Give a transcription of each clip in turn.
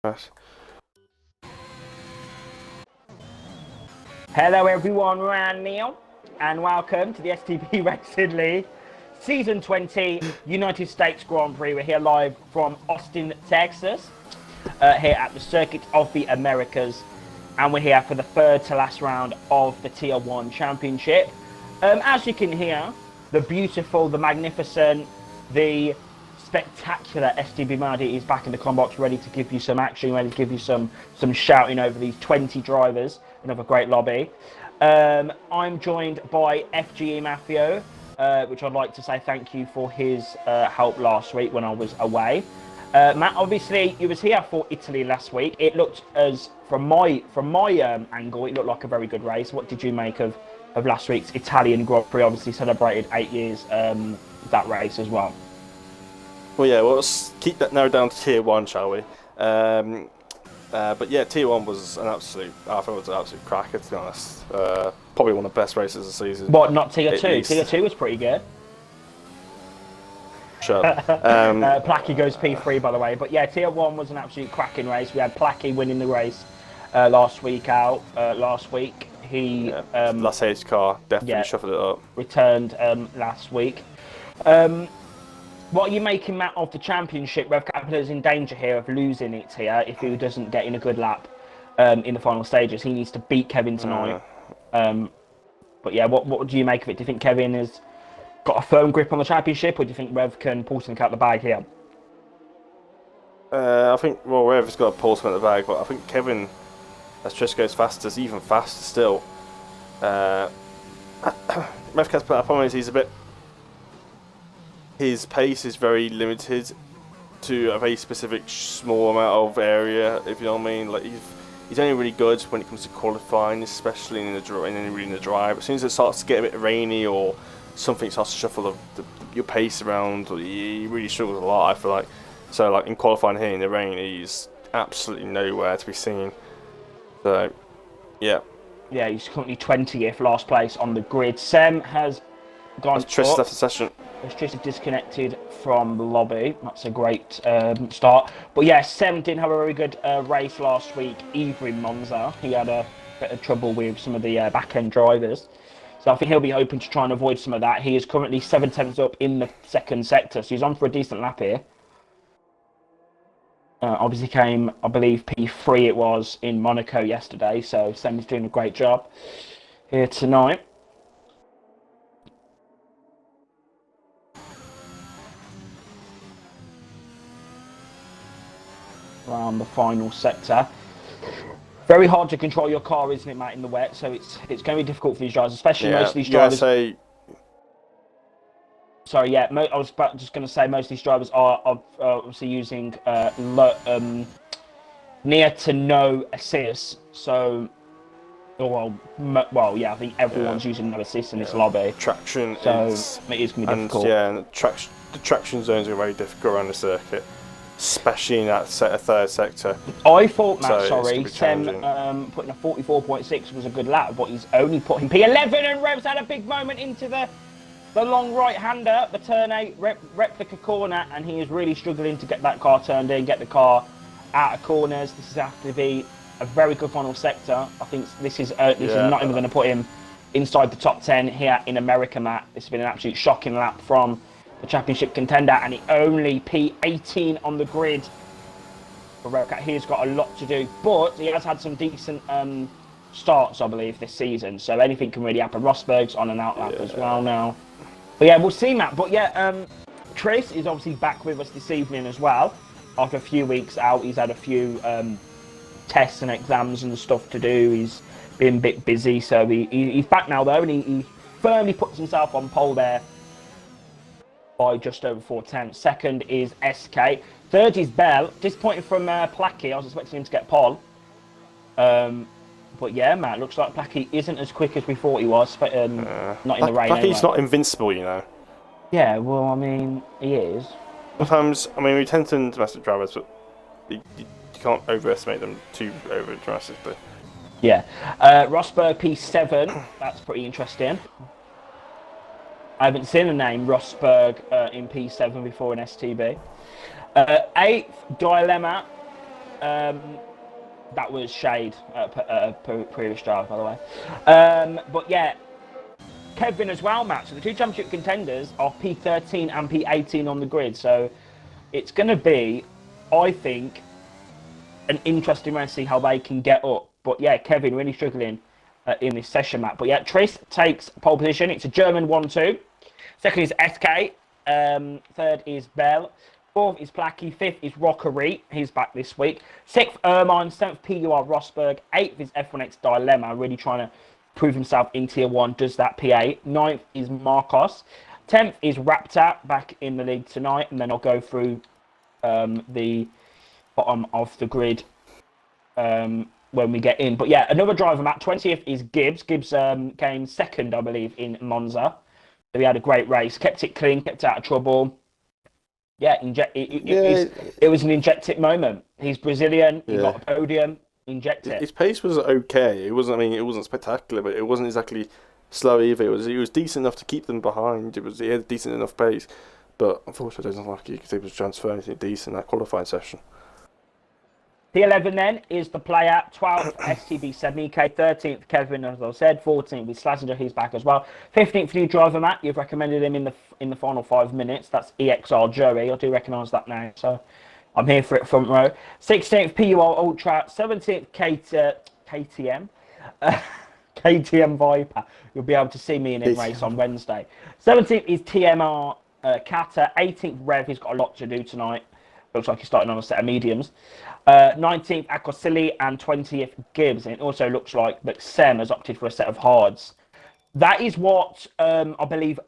Right. Hello everyone, Ryan Neil, and welcome to the STB Racing League Season 20 United States Grand Prix. We're here live from Austin, Texas, here at the Circuit of the Americas, and we're here for the third to last round of the Tier 1 Championship. As you can hear, the beautiful, the magnificent, the spectacular STB Mardi is back in the combox, ready to give you some action, ready to give you some shouting over these 20 drivers. Another great lobby. I'm joined by FGE Maffio, which I'd like to say thank you for his help last week when I was away. Matt, obviously you was here for Italy last week. It looked as from my angle, it looked like a very good race. What did you make of last week's Italian Grand Prix? Obviously celebrated 8 years that race as well. Well, yeah, well, let's keep that narrowed down to Tier 1, shall we? But yeah, Tier 1 was I thought it was an absolute cracker, to be honest. Probably one of the best races of the season. What, not Tier 2? Tier 2 was pretty good. Sure. Placky goes P3, by the way. But yeah, Tier 1 was an absolute cracking race. We had Placky winning the race last week. He last H car definitely shuffled it up. Returned last week. What are you making, Matt, of the championship? Rev Capital is in danger here of losing it here if he doesn't get in a good lap in the final stages. He needs to beat Kevin tonight. But yeah, what do you make of it? Do you think Kevin has got a firm grip on the championship, or do you think Rev can pull something out the bag here? I think, well, Rev's got a pull something at the bag, but I think Kevin, as Trish goes faster, is even faster still. Rev Capital, I promise he's a bit... His pace is very limited to a very specific small amount of area, if you know what I mean. Like he's only really good when it comes to qualifying, especially in the drive. As soon as it starts to get a bit rainy or something starts to shuffle your pace around, he really struggles a lot, I feel like. So like in qualifying here in the rain, he's absolutely nowhere to be seen. So yeah. Yeah, he's currently 20th, last place on the grid. Sem has gone Trish left the session. Just disconnected from the lobby. That's a great start. But yeah, Sem didn't have a very good race last week, either in Monza. He had a bit of trouble with some of the back-end drivers. So I think he'll be hoping to try and avoid some of that. He is currently 7 tenths up in the second sector, so he's on for a decent lap here. Obviously came, I believe, P3 it was in Monaco yesterday, so Sem is doing a great job here tonight. Around the final sector. Very hard to control your car, isn't it, Matt, in the wet? So it's going to be difficult for these drivers, especially most of these drivers. Sorry, yeah, I was just going to say most of these drivers are obviously using near to no assist. So, well, yeah, I think everyone's using no assist in this lobby. Traction, so it is going to be difficult. Yeah, and the traction zones are very difficult around the circuit, especially in that third sector. I thought, Matt, Sem putting a 44.6 was a good lap, but he's only putting P11, and Rev's had a big moment into the long right-hander, the turn 8 replica corner, and he is really struggling to get that car turned in, get the car out of corners. This is have to be a very good final sector. I think this is not even going to put him inside the top 10 here in America, Matt. This has been an absolute shocking lap from the championship contender, and he only P18 on the grid. He's got a lot to do, but he has had some decent starts, I believe, this season. So anything can really happen. Rosberg's on an out lap as well now. But yeah, we'll see, Matt. But yeah, Trace is obviously back with us this evening as well. After a few weeks out, he's had a few tests and exams and stuff to do. He's been a bit busy, so he's back now though, and he firmly puts himself on pole there by just over 4 tenths. Second is SK. Third is Bell. Disappointing from Placky. I was expecting him to get pole. But yeah, Matt, looks like Placky isn't as quick as we thought he was. Not in the rain. Placky's not invincible, you know. Yeah, well, I mean, he is. Sometimes, I mean, we tend to domestic drivers, but you can't overestimate them too over drastically. Yeah. Rosberg P7. That's pretty interesting. I haven't seen a name Rosberg in P7 before in STB. 8th Dilemma That was shade previous drive, by the way. But yeah, Kevin as well, Matt. So the two championship contenders are P13 and P18 on the grid. So it's going to be, I think, an interesting round to see how they can get up. But yeah, Kevin really struggling in this session, Matt. But yeah, Tris takes pole position. It's a German 1-2. Second is SK. Third is Bell. Fourth is Placky. Fifth is Rockery. He's back this week. Sixth, Ermine. Seventh, PUR Rosberg. Eighth is F1X Dilemma, really trying to prove himself in Tier 1, does that P8. Ninth is Marcos. 10th is Raptor, back in the league tonight. And then I'll go through the bottom of the grid when we get in. But yeah, another driver, Matt. 20th is Gibbs. Gibbs came second, I believe, in Monza. So he had a great race. Kept it clean, kept out of trouble. Yeah, it was an inject it moment. He's Brazilian. He got a podium. Inject it. His pace was okay. It wasn't. I mean, it wasn't spectacular, but it wasn't exactly slow either. It was decent enough to keep them behind. He had a decent enough pace, but unfortunately, it doesn't like he was able to transfer anything decent in that qualifying session. P11 then is the player. 12th STB Semike. 13th Kevin, as I said. 14th with Slazenger, he's back as well. 15th new driver Matt. You've recommended him in the final 5 minutes. That's EXR Joey. I do recognise that now, so I'm here for it front row. 16th PUR Ultra. 17th KTM. KTM Viper. You'll be able to see me in a race on Wednesday. 17th is TMR Kata. 18th Rev. He's got a lot to do tonight. Looks like he's starting on a set of mediums. 19th Akosili and 20th Gibbs. And it also looks like that Sem has opted for a set of hards. That is what I believe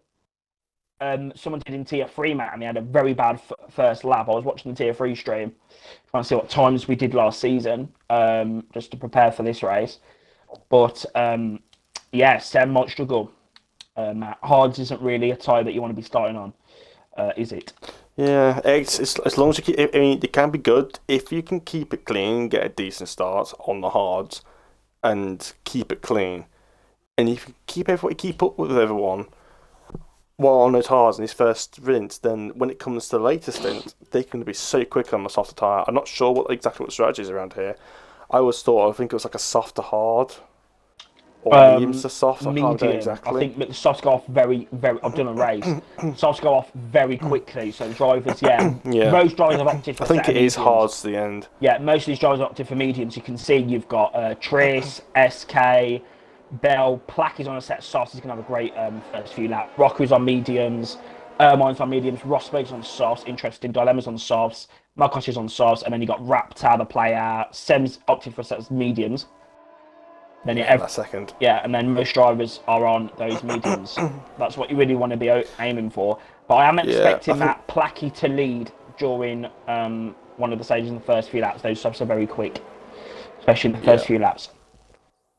someone did in Tier 3, Matt, and he had a very bad first lap. I was watching the Tier 3 stream, trying to see what times we did last season, just to prepare for this race. But yeah, Sem might struggle. Matt, hards isn't really a tie that you want to be starting on, is it? Yeah, it's as long as you keep. I mean, it can be good if you can keep it clean, get a decent start on the hards, and keep it clean. And if you keep up with everyone while on those hards in his first stint, then when it comes to the later stint, they can be so quick on the softer tyre. I'm not sure exactly what the strategy is around here. I think it was like a softer hard. Or mediums to soft, I can't remember exactly. I think the softs go off very, very. I've done a race. Softs go off very quickly, so the drivers, most drivers have opted for. I think it is hard to the end. Yeah, most of these drivers have opted for mediums. You can see you've got Tris, SK, Bell, Plack is on a set of softs. He's gonna have a great first few laps. Rocco's on mediums, Mine's on mediums. Rosberg's on softs. Interesting. Dilemma's on softs. Marcos is on softs, and then you got Raptor, the player. Sem's opted for a set of mediums. Then second. Yeah, and then most drivers are on those mediums. That's what you really want to be aiming for. But I am expecting that Placky to lead during one of the stages in the first few laps. Those softs are very quick, especially in the first few laps.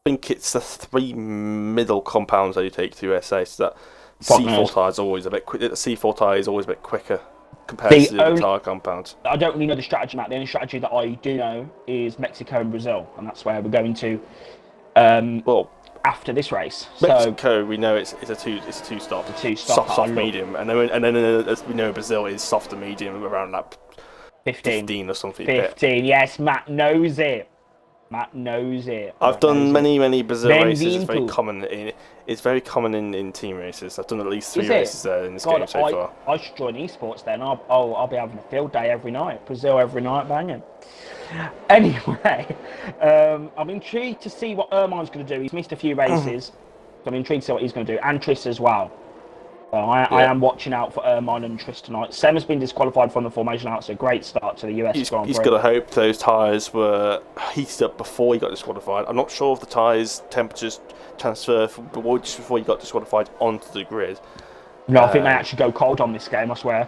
I think it's the 3 middle compounds that you take to USA. So that C4 tyre is always a bit quick. The C4 tyre is always a bit quicker compared to the other tyre compounds. I don't really know the strategy, Matt. The only strategy that I do know is Mexico and Brazil, and that's where we're going to. After this race, Mexico, we know it's a two stop, soft medium, and then as we know, Brazil is soft and medium around lap 15 or something. 15, yes, Matt knows it. I've done many Brazil races. It's very common in team races. I've done at least 3 races in this game so far. I should join esports then. I'll be having a field day every night. Brazil every night, banging. Anyway, I'm intrigued to see what Ermine's going to do. He's missed a few races, so I'm intrigued to see what he's going to do. And Tris as well. I am watching out for Ermine and Tris tonight. Sem has been disqualified from the formation out, so great start to the US Grand Prix. He's got to hope those tyres were heated up before he got disqualified. I'm not sure if the tyres temperatures transfer just before he got disqualified onto the grid. No, I think they actually go cold on this game, I swear.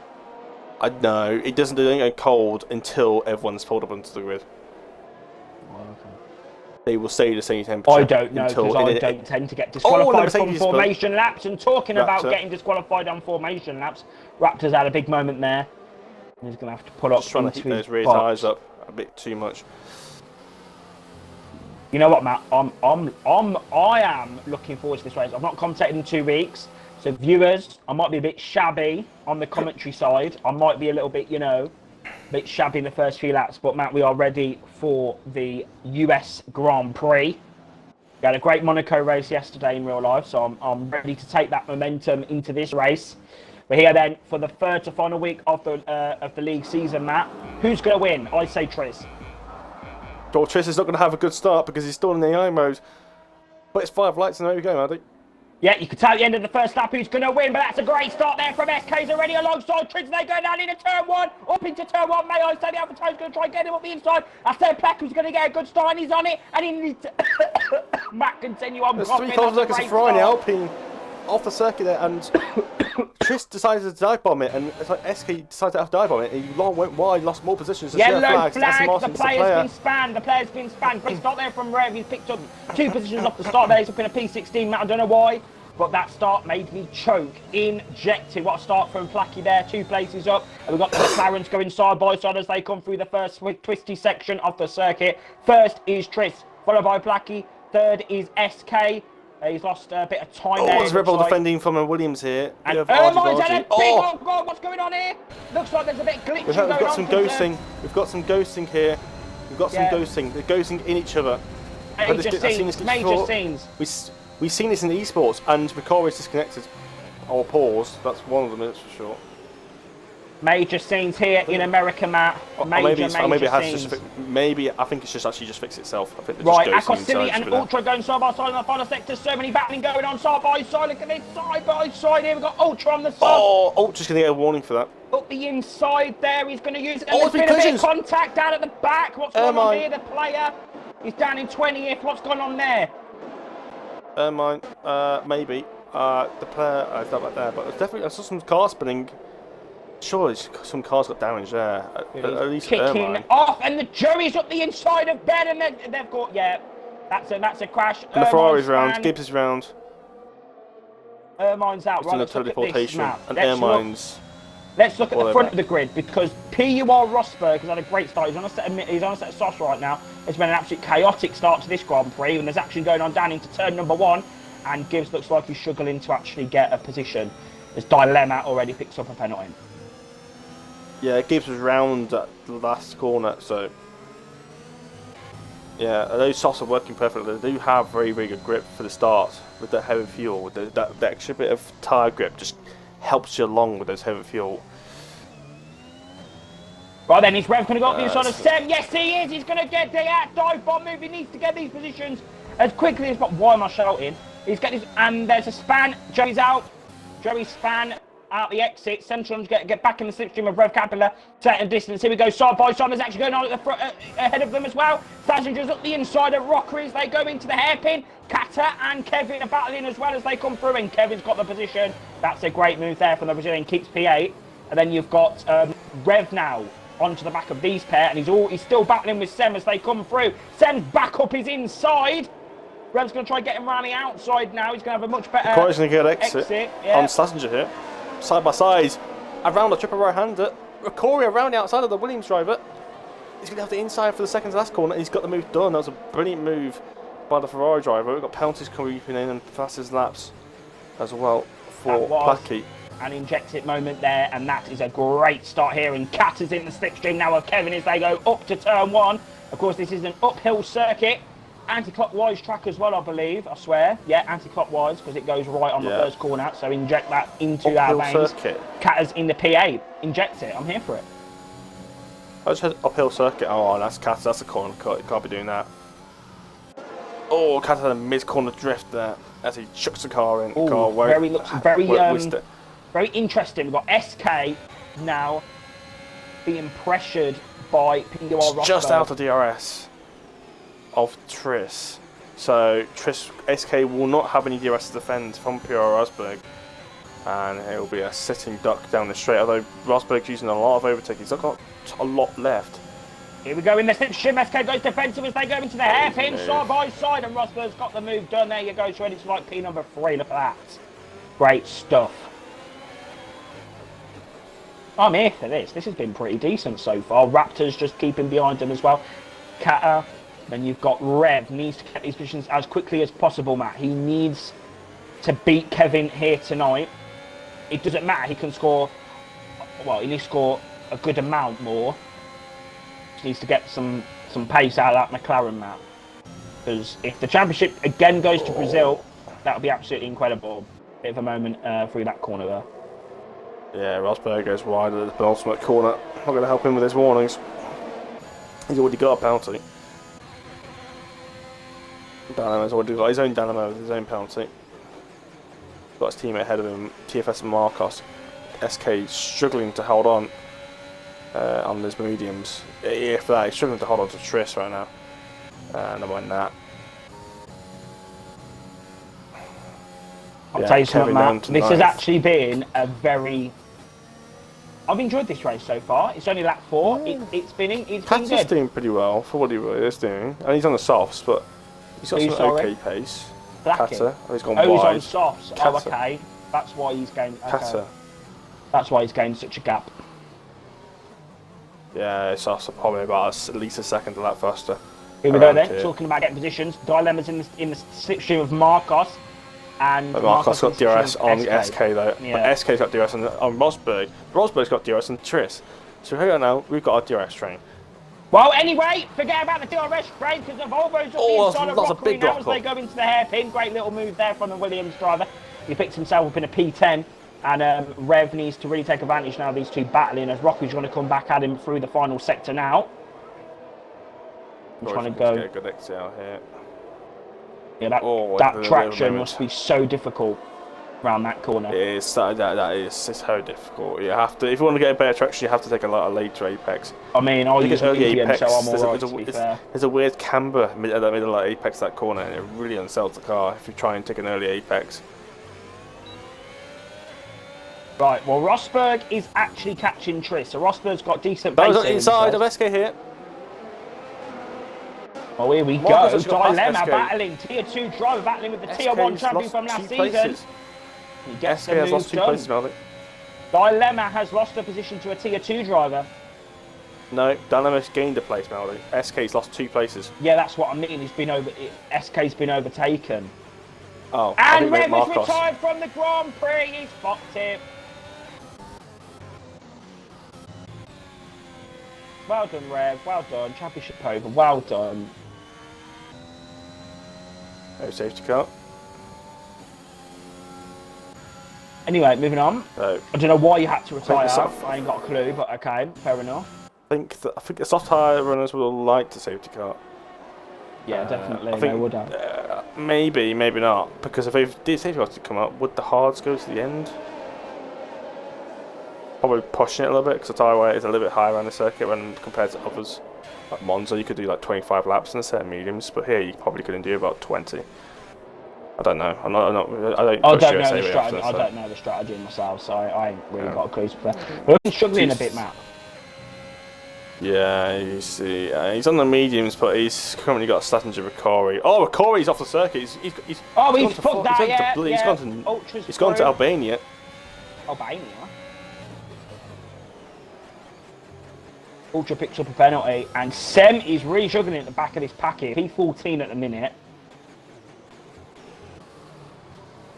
No, it doesn't go cold until everyone's pulled up onto the grid. Oh, okay. They will stay the same temperature. I don't know, because I don't tend to get disqualified from formation laps. And talking about getting disqualified on formation laps, Raptor's had a big moment there. He's going to have to pull up. Just trying to keep those rear tyres up a bit too much. You know what, Matt? I am looking forward to this race. I've not commentated in 2 weeks. So viewers, I might be a bit shabby on the commentary side. I might be a little bit, bit shabby in the first few laps. But Matt, we are ready for the US Grand Prix. We had a great Monaco race yesterday in real life, so I'm ready to take that momentum into this race. We're here then for the third to final week of the league season, Matt. Who's going to win? I say Tris. Well, Tris is not going to have a good start because he's still in the AI mode. But it's 5 lights and there we go, Andy. Yeah, you can tell at the end of the first lap who's going to win, but that's a great start there from SK's already alongside Tris. They go down into turn 1, up into turn 1. May I say the Avatar's going to try and get him up the inside. I said Plack was going to get a good start, and he's on it, and he needs to... Matt, continue on. There's 3 cars like a Ferrari Alpine off the circuit there, and Tris decided to dive bomb it, and it's like SK decided to have to dive bomb it. He went wide, lost more positions. Yellow flag, the player's been spanned. The player's been spanned. Great start there from Rev. He's picked up 2 positions off the start there. He's up in a P16, Matt. I don't know why, but that start made me choke. Injected. What a start from Placky there. 2 places up. And we've got the McLarens going side by side as they come through the first twisty section of the circuit. First is Tris, followed by Placky. Third is SK. He's lost a bit of time there. Oh, it's Rebel defending from a Williams here. And Ermine's had a big oh God, what's going on here? Looks like there's a bit of glitching going on. We've got some ghosting. We've got some ghosting here. We've got some ghosting. They're ghosting in each other. Major scenes. We've seen this in esports, and Ricori's disconnected or paused. That's one of them, that's for sure. Major scenes here in America, Matt. Major scenes. Maybe I think it's just actually just fixed itself. I think right, Akosili and Ultra going side by side in the final sector. So many battling going on side by side. Look at this side by side here. We've got Ultra on the side. Oh, Ultra's going to get a warning for that. Up the inside there, he's going to use it. And there's been a bit of contact down at the back. What's going on here? The player is down in 20th. What's going on there? Maybe. The player is not right there, but definitely I saw some car spinning. Surely some cars got damaged there. At least kicking off, and the Joey's up the inside of Ben, and they've got that's a crash. And the Ferrari's round, Gibbs is round. Ermine's out. Right, let's teleportation, look at this, and Ermine's. Let's look at the front of the grid because PUR Rosberg has had a great start. He's on a set of softs right now. It's been an absolute chaotic start to this Grand Prix, and there's action going on down into turn number 1, and Gibbs looks like he's struggling to actually get a position. As Dilemma already picks up a penalty. Yeah, Gibbs was round at the last corner, so yeah, those softs are working perfectly. They do have very, very good grip for the start with the heavy fuel. With that extra bit of tyre grip just helps you along with those heavy fuel. Right then, is Rev going to go up the inside of Sem? Yes, he is. He's going to get the dive bomb move. He needs to get these positions as quickly as possible. Why am I shouting? He's getting this, and there's a span. Joey's out. Joey's span out the exit. Centrum's get back in the slipstream of Rev Capital. Certain distance. Here we go. Side by side. There's actually going on at the front, ahead of them as well. Passengers up the inside of Rockeries. They go into the hairpin. Kata and Kevin are battling as well as they come through. And Kevin's got the position. That's a great move there from the Brazilian. Keeps P8. And then you've got Rev now onto the back of these pair. And he's still battling with Sem as they come through. Sem's back up his inside. Rev's going to try and get him around the outside now. He's going to have a much better Corey's going to get exit on Slazenger here. Side by side, around the triple right-hander. Corey around the outside of the Williams driver. He's going to have the inside for the second to last corner. He's got the move done. That was a brilliant move by the Ferrari driver. We've got penalties creeping in and fastest laps as well for Placky. An inject-it moment there, and that is a great start here. And Cat is in the slipstream now of Kevin as they go up to turn 1. Of course, this is an uphill circuit. Anti-clockwise track as well, I believe. I swear. Yeah, anti-clockwise because it goes right on the first corner. So inject that into our veins. Catter's in the PA. Inject it. I'm here for it. I just had uphill circuit. Oh, that's Cat. That's a corner cut. You can't be doing that. Oh, Cat had a mid-corner drift there as he chucks the car in. Ooh, very interesting. We've got SK now being pressured by PUR Rosberg. Just out of DRS of Tris. So SK will not have any DRS to defend from PUR Rosberg. And it will be a sitting duck down the straight, although Rosberg's using a lot of overtake. He's got a lot left. Here we go in the slipstream. SK goes defensive as they go into the hairpin side by side, and Rosberg's got the move done. There you go, ready to like P number 3. Look at that. Great stuff. I'm here for this. This has been pretty decent so far. Raptors just keeping behind him as well. Kata. Then you've got Rev. Needs to get these positions as quickly as possible, Matt. He needs to beat Kevin here tonight. It doesn't matter. He can score... Well, he needs to score a good amount more. needs to get some pace out of that McLaren map. Because if the championship again goes to Brazil, that would be absolutely incredible. Bit of a moment through that corner there. Yeah, Rosberg goes wide at the penultimate corner. Not going to help him with his warnings. He's already got a penalty. Danamo's already got his own Dynamo with his own penalty. Got his teammate ahead of him, TFS and Marcos. SK struggling to hold on his mediums. If that, he's struggling to hold on to Tris right now. And I went that. I'll tell you something, Matt. This has actually been a very... I've enjoyed this race so far. It's only lap 4. It's been good. Doing pretty well for what he is doing. And he's on the softs, but he's got some okay pace. Kata. Oh, he's gone wide. He's on softs. Kata. Oh, okay. That's why he's gained... Okay. Kata. That's why he's gained such a gap. Yeah, it's also probably about at least a second to lap faster. Here we go then. Talking about getting positions. Dilemma's in the slipstream of Marcos. And Marcos got DRS on the SK though. Yeah. But SK's got DRS on Rosberg. Rosberg's got DRS on Tris. So here now, we've got our DRS train. Well, anyway, forget about the DRS train because the Volvo's up the inside of Rockery now as they go into the hairpin. Great little move there from the Williams driver. He picks himself up in a P10. And Rev needs to really take advantage now of these two battling as Rocky's going to come back at him through the final sector now. I'm trying to go. Get a good exit out here. Yeah, that traction must be so difficult around that corner. It is, that is so difficult. You have to, if you want to get a better traction, you have to take a lot of later apex. I mean, I'll use medium, so I'm alright, to be fair. There's a weird camber at the middle of apex that corner, and it really unsettles the car if you try and take an early apex. Right, well, Rosberg is actually catching Tris, so Rosberg's got decent pace. Inside of SK here. Oh, here we go. Dilemma battling, Tier 2 driver battling with the Tier 1 champion from last season. He gets SK has lost 2 places, Melvin. Dilemma has lost a position to a Tier 2 driver. No, Dilemma's gained a place, Melvin. SK's lost 2 places. Yeah, that's what I mean. SK's been overtaken. Oh, and Rev is retired from the Grand Prix. He's fucked it. Well done, Rev. Well done. Championship over. Well done. No safety car. Anyway, moving on. No. I don't know why you had to retire. I ain't got a clue, but okay, fair enough. I think the soft tyre runners will like the safety car. Yeah, definitely. They would have. Maybe, maybe not. Because if they did safety cars to come up, would the hards go to the end? Probably pushing it a little bit because the tyre weight is a little bit higher around the circuit when compared to others. Like Monza, you could do like 25 laps in a set of mediums, but here you probably couldn't do about 20. I don't know. I don't know the strategy myself, so I ain't really got a clue. We're struggling a bit, Matt. Yeah, you see, he's on the mediums, but he's currently got Statinger Ricori. Oh, Ricori's off the circuit. He's fucked that, He's gone to Albania. Albania? Ultra picks up a penalty, and Sem is really struggling at the back of this packet. P14 at the minute.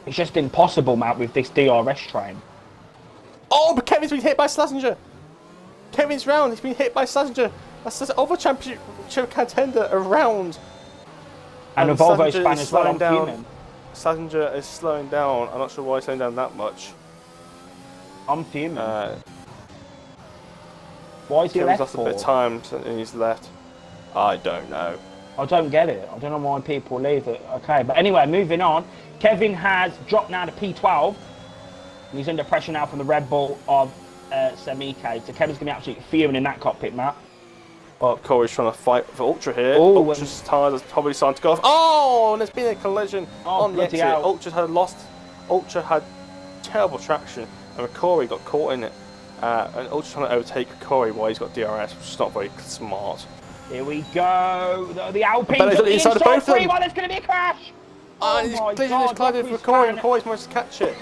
It's just impossible, Matt, with this DRS train. Oh, but Kevin's been hit by Schlesinger. Kevin's round. He's been hit by Schlesinger. That's the other championship contender around. And a Volvo span as well. I'm fuming. Schlesinger is slowing down. I'm not sure why he's slowing down that much. I'm fuming. Why is he Kevin's left lost a bit of time and he's left. I don't know. I don't get it. I don't know why people leave it. Okay, but anyway, moving on. Kevin has dropped now to P12. And he's under pressure now from the Red Bull of Semike. So Kevin's going to be absolutely fuming in that cockpit, Matt. But Corey's trying to fight for Ultra here. Ultra's tyres are probably starting to go off. Oh, and there's been a collision on the exit. Ultra had terrible traction, and Corey got caught in it. And Ultra's trying to overtake Corey while he's got DRS, which is not very smart. Here we go. The Alpine got the inside free while there's going to be a crash. He's collided with Corey, and Corey's managed to catch it.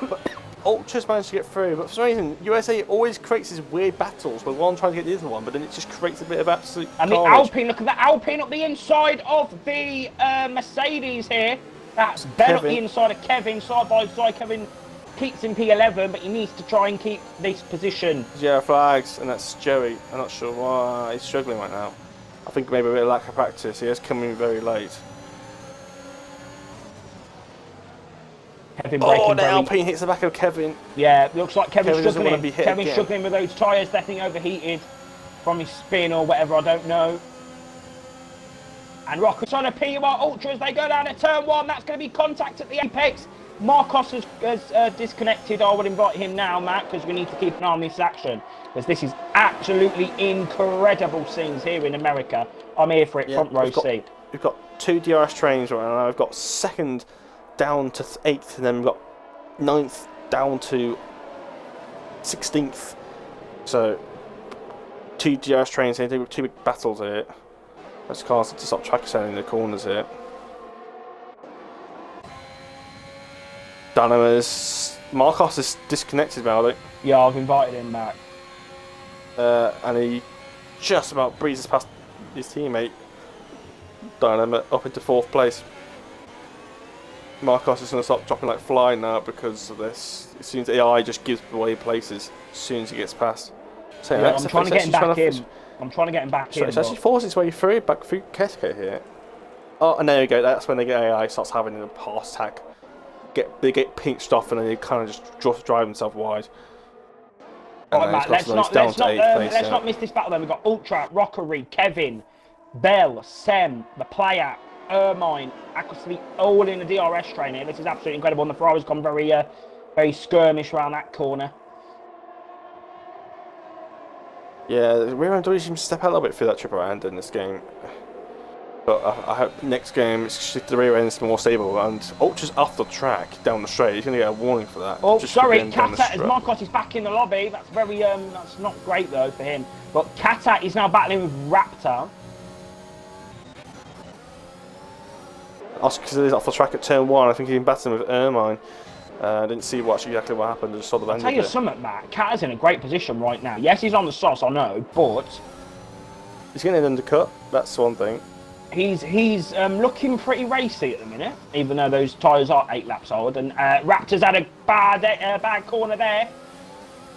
But Ultra's managed to get through, but for some reason, USA always creates these weird battles where one tries to get the other one, but then it just creates a bit of absolute carnage. The Alpine, look at the Alpine up the inside of the Mercedes here. That's Ben up the inside of Kevin, side by side. Kevin keeps in P11, but he needs to try and keep this position. Yeah, flags, and that's Joey. I'm not sure why he's struggling right now. I think maybe a bit of lack of practice. He is coming very late. Kevin oh, the Alpine hits the back of Kevin. Yeah, looks like Kevin's struggling. Kevin's struggling with those tyres, definitely overheated from his spin or whatever, I don't know. And Rocco's trying to PR Ultra as they go down at turn 1. That's going to be contact at the apex. Marcos has disconnected. I would invite him now, Matt, because we need to keep an eye on this action. Because this is absolutely incredible scenes here in America. I'm here for it, front row seat. We've got 2 DRS trains right now. We've got 2nd down to 8th, and then we've got 9th down to 16th. So 2 DRS trains here, 2 big battles here. Those cars have to stop track ascending the corners here. Dynamo's Marcos is disconnected about it. Yeah, I've invited him back. And he just about breezes past his teammate Dynamo up into 4th place. Marcos is going to stop dropping like flying now because of this. It seems AI just gives away places as soon as he gets past. So yeah, I'm trying to get him back in. I'm trying to get him back in. It's actually forcing its way through, back through Kesko here. Oh, and there you go. That's when the AI starts having a pass attack. They get pinched off and then they kind of just drive themselves wide. Right, Matt, let's not miss this battle then. We've got Ultra, Rockery, Kevin, Bell, Sem, the player, Ermine, Aquasleep, all in the DRS train here. This is absolutely incredible. And the Ferrari's gone very, very skirmish around that corner. Yeah, the rear end always seems to step out a little bit through that triple end in this game. But I hope next game the rear end is more stable and Ultra's off the track down the straight. He's going to get a warning for that. Oh, sorry, Kata, as Marcos is back in the lobby. That's very, that's not great though for him. But Kata is now battling with Raptor. Also, because he's off the track at turn 1, I think he's been battling with Ermine. I didn't see exactly what happened. I just saw the end of it. I'll tell you something, Matt. Kata's in a great position right now. Yes, he's on the sauce, I know, but he's getting an undercut. That's one thing. He's looking pretty racy at the minute, even though those tyres are 8 laps old. And Raptor's had a bad corner there.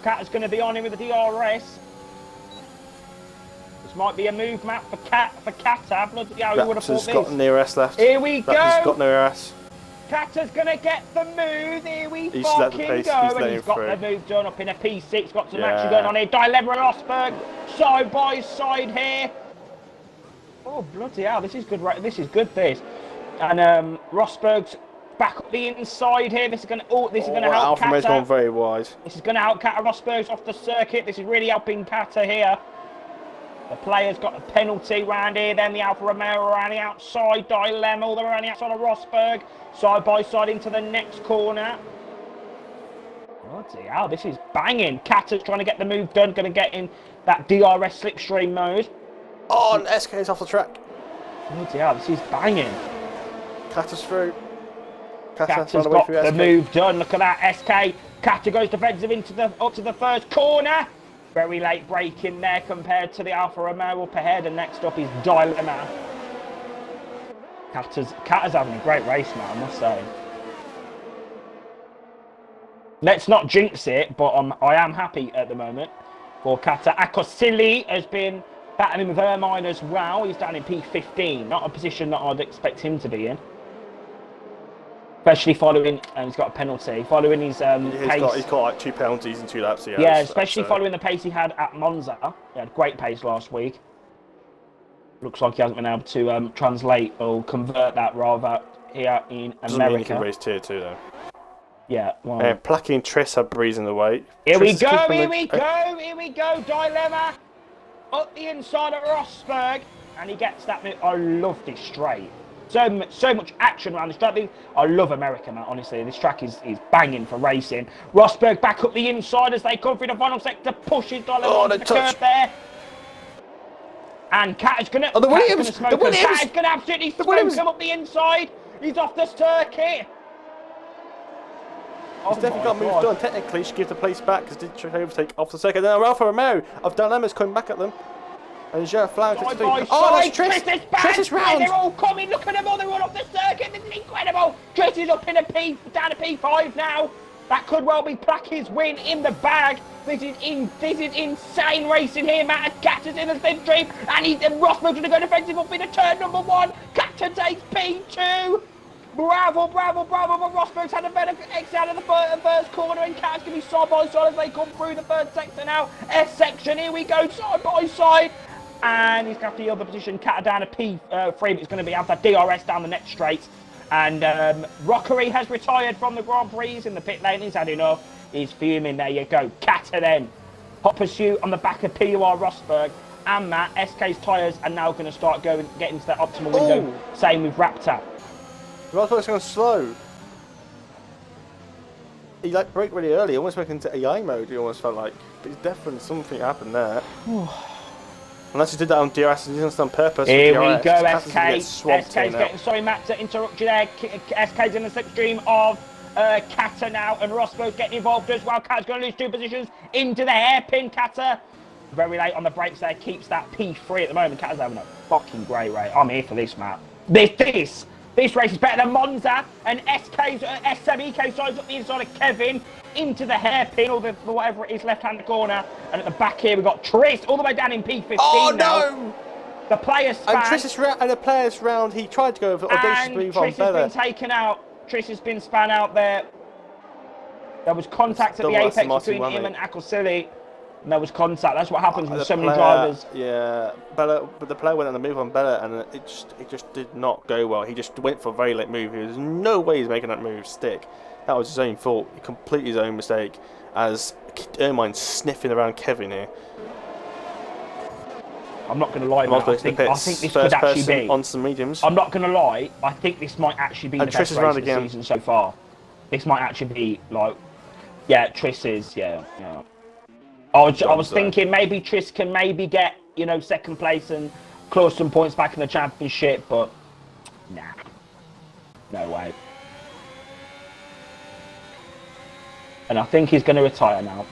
Kata's going to be on him with the DRS. This might be a move, Matt, for Kata. Bloody hell, who would have thought this? Raptor's got no RS left. Here we go. Raptor's got no RS. Kata's going to get the move. Here we fucking go. And he's got the move done up in a P6. Got some action going on here. Dilemma and Rosberg side by side here. Oh, bloody hell. This is good. This is good, this. And Rosberg's back up the inside here. This is going to help Kata. Alfa Romeo's gone very wide. This is going to help Kata. Rosberg's off the circuit. This is really helping Kata here. The player's got a penalty round here. Then the Alfa Romeo around the outside. Dilemma all the way around the outside of Rosberg. Side by side into the next corner. Bloody hell, this is banging. Kata's trying to get the move done. Going to get in that DRS slipstream mode. Oh, and SK's off the track. Bloody hell, this is banging. Kata's through. Kata's got the move done. Look at that, SK. Kata goes defensive up to the first corner. Very late break in there compared to the Alfa Romeo up ahead. And next up is Dilemma. Kata's having a great race now, I must say. Let's not jinx it, but I am happy at the moment for Kata. Akosili has been battling with Ermine as well. He's down in P15. Not a position that I'd expect him to be in. Especially following, and he's got a penalty, following his pace. He's got like 2 penalties in 2 laps. Yeah, especially following the pace he had at Monza. He had great pace last week. Looks like he hasn't been able to translate or convert that rather here in America. Doesn't mean he can race tier 2 though. Yeah, well. Placky and Triss are breezing the way. Here we go. Dilemma up the inside of Rosberg, and he gets that move. I love this straight. So much action around this track. I love America, man. Honestly, this track is banging for racing. Rosberg back up the inside as they come through the final sector, pushes Dilemma onto the curve there. And Kata's going to smoke him. Kata's going to absolutely smoke him up the inside. He's off the circuit. He's definitely got moved done. Technically, she gives the place back because did try to overtake off the circuit. Then Alfa Romeo of Dilemma's coming back at them. And Jean Flags is Triss is round. They're all coming. Look at them all. They're all off the circuit. This is incredible. Triss is up in down to P5 now. That could well be Placky's win in the bag. This is insane racing here. Matt Catter's in the slipstream, and Rosberg's going to go defensive up into turn number 1. Catter takes P2. Bravo, bravo, bravo, but Rosberg's had a better exit out of the first corner, and Cat's going to be side by side as they come through the third sector now. S section, here we go, side by side. And he's got the other position, Catter down a P3, but it's going to be out that DRS down the next straight. And Rockery has retired from the Grand Prix. He's in the pit lane, he's had enough. He's fuming, there you go. Catter then. Hot pursuit on the back of PUR Rosberg. And Matt, SK's tyres are now going to start getting to that optimal window. Same with Raptor. Rosberg's going slow. He like braked really early, almost went into AI mode, he almost felt like. But it's definitely something happened there. Unless he did that on DRS, he's done on purpose. Here we go, SK. SK's getting, sorry Matt to interrupt you there. SK's in the slipstream of Catter now, and Rosberg's getting involved as well. Catter's going to lose 2 positions into the hairpin. Catter very late on the brakes there, keeps that P3 at the moment. Catter's having a fucking great race. I'm here for this, Matt. This race is better than Monza, and SMEK sides up the inside of Kevin into the hairpin, or whatever it is, left-hand corner. And at the back here, we've got Tris all the way down in P15 now. The players span. And the players round, he tried to go over audacious move on Bella. Tris has been taken out. Tris has been span out there. There was contact at the apex between him and Akosili. And there was contact. That's what happens with so many drivers. Yeah, Bella, but the player went on the move on Bella, and it just did not go well. He just went for a very late move. There's no way he's making that move stick. That was his own fault. Completely his own mistake. As Ermine's sniffing around Kevin here. I'm not going to lie, Matt. I think this could actually be on some mediums. I'm not going to lie. I think this might actually be the best race of the season so far. This might actually be like, yeah, Tris is, yeah. I was thinking maybe Tris can maybe get, second place and claw some points back in the championship, but nah, no way. And I think he's going to retire now.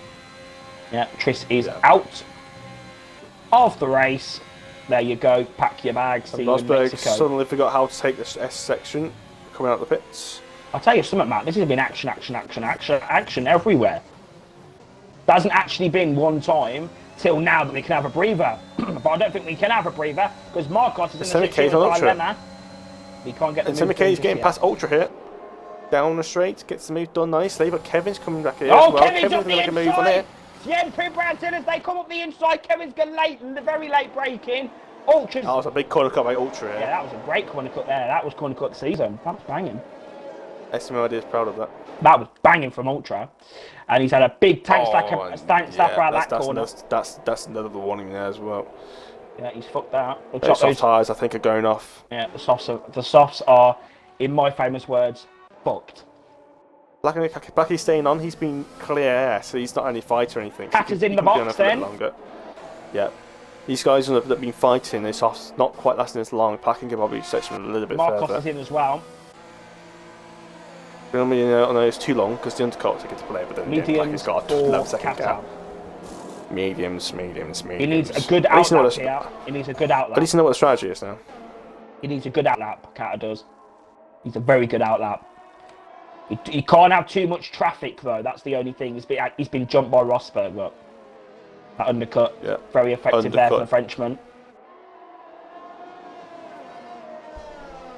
Yeah, Tris is out of the race. There you go. Pack your bags. See you in Mexico. Suddenly forgot how to take this S section coming out of the pits. I'll tell you something, Matt. This has been action everywhere. There hasn't actually been one time till now that we can have a breather. But I don't think we can have a breather because Marcos is in the situation with Ultra. We can't get the move. He's getting past Ultra here. Down the straight, gets the move done nicely, but Kevin's coming back here as well. Kevin's going to make a move on here. Siempre Branson as they come up the inside. Kevin's very late braking. Ultra's... That was a big corner cut by Ultra here. Yeah, that was a great corner cut there. That was corner cut season. That was banging. SMOD is proud of that. That was banging from Ultra. And he's had a big tank stapper out that corner. That's another warning there as well. Yeah, he's fucked out. Those soft tyres, I think, are going off. Yeah, the softs are, in my famous words, fucked. Blackie's staying on. He's been clear air, so he's not any fight or anything. Catter's in the box then. Longer. Yeah. These guys that have been fighting, their softs not quite lasting as long. Blackie can probably stretch them a little bit further. Marcos is in as well. I mean, I know it's too long because the undercut will take it to play, but then Blackie's got a 11-second gap. Mediums. He needs a good outlap here. He needs a good outlap. But he needs to know what the strategy is now. He needs a good outlap, Catter does. He's a very good outlap. He can't have too much traffic, though. That's the only thing. He's been jumped by Rosberg, look. That undercut. Yeah. Very effective there for the Frenchman.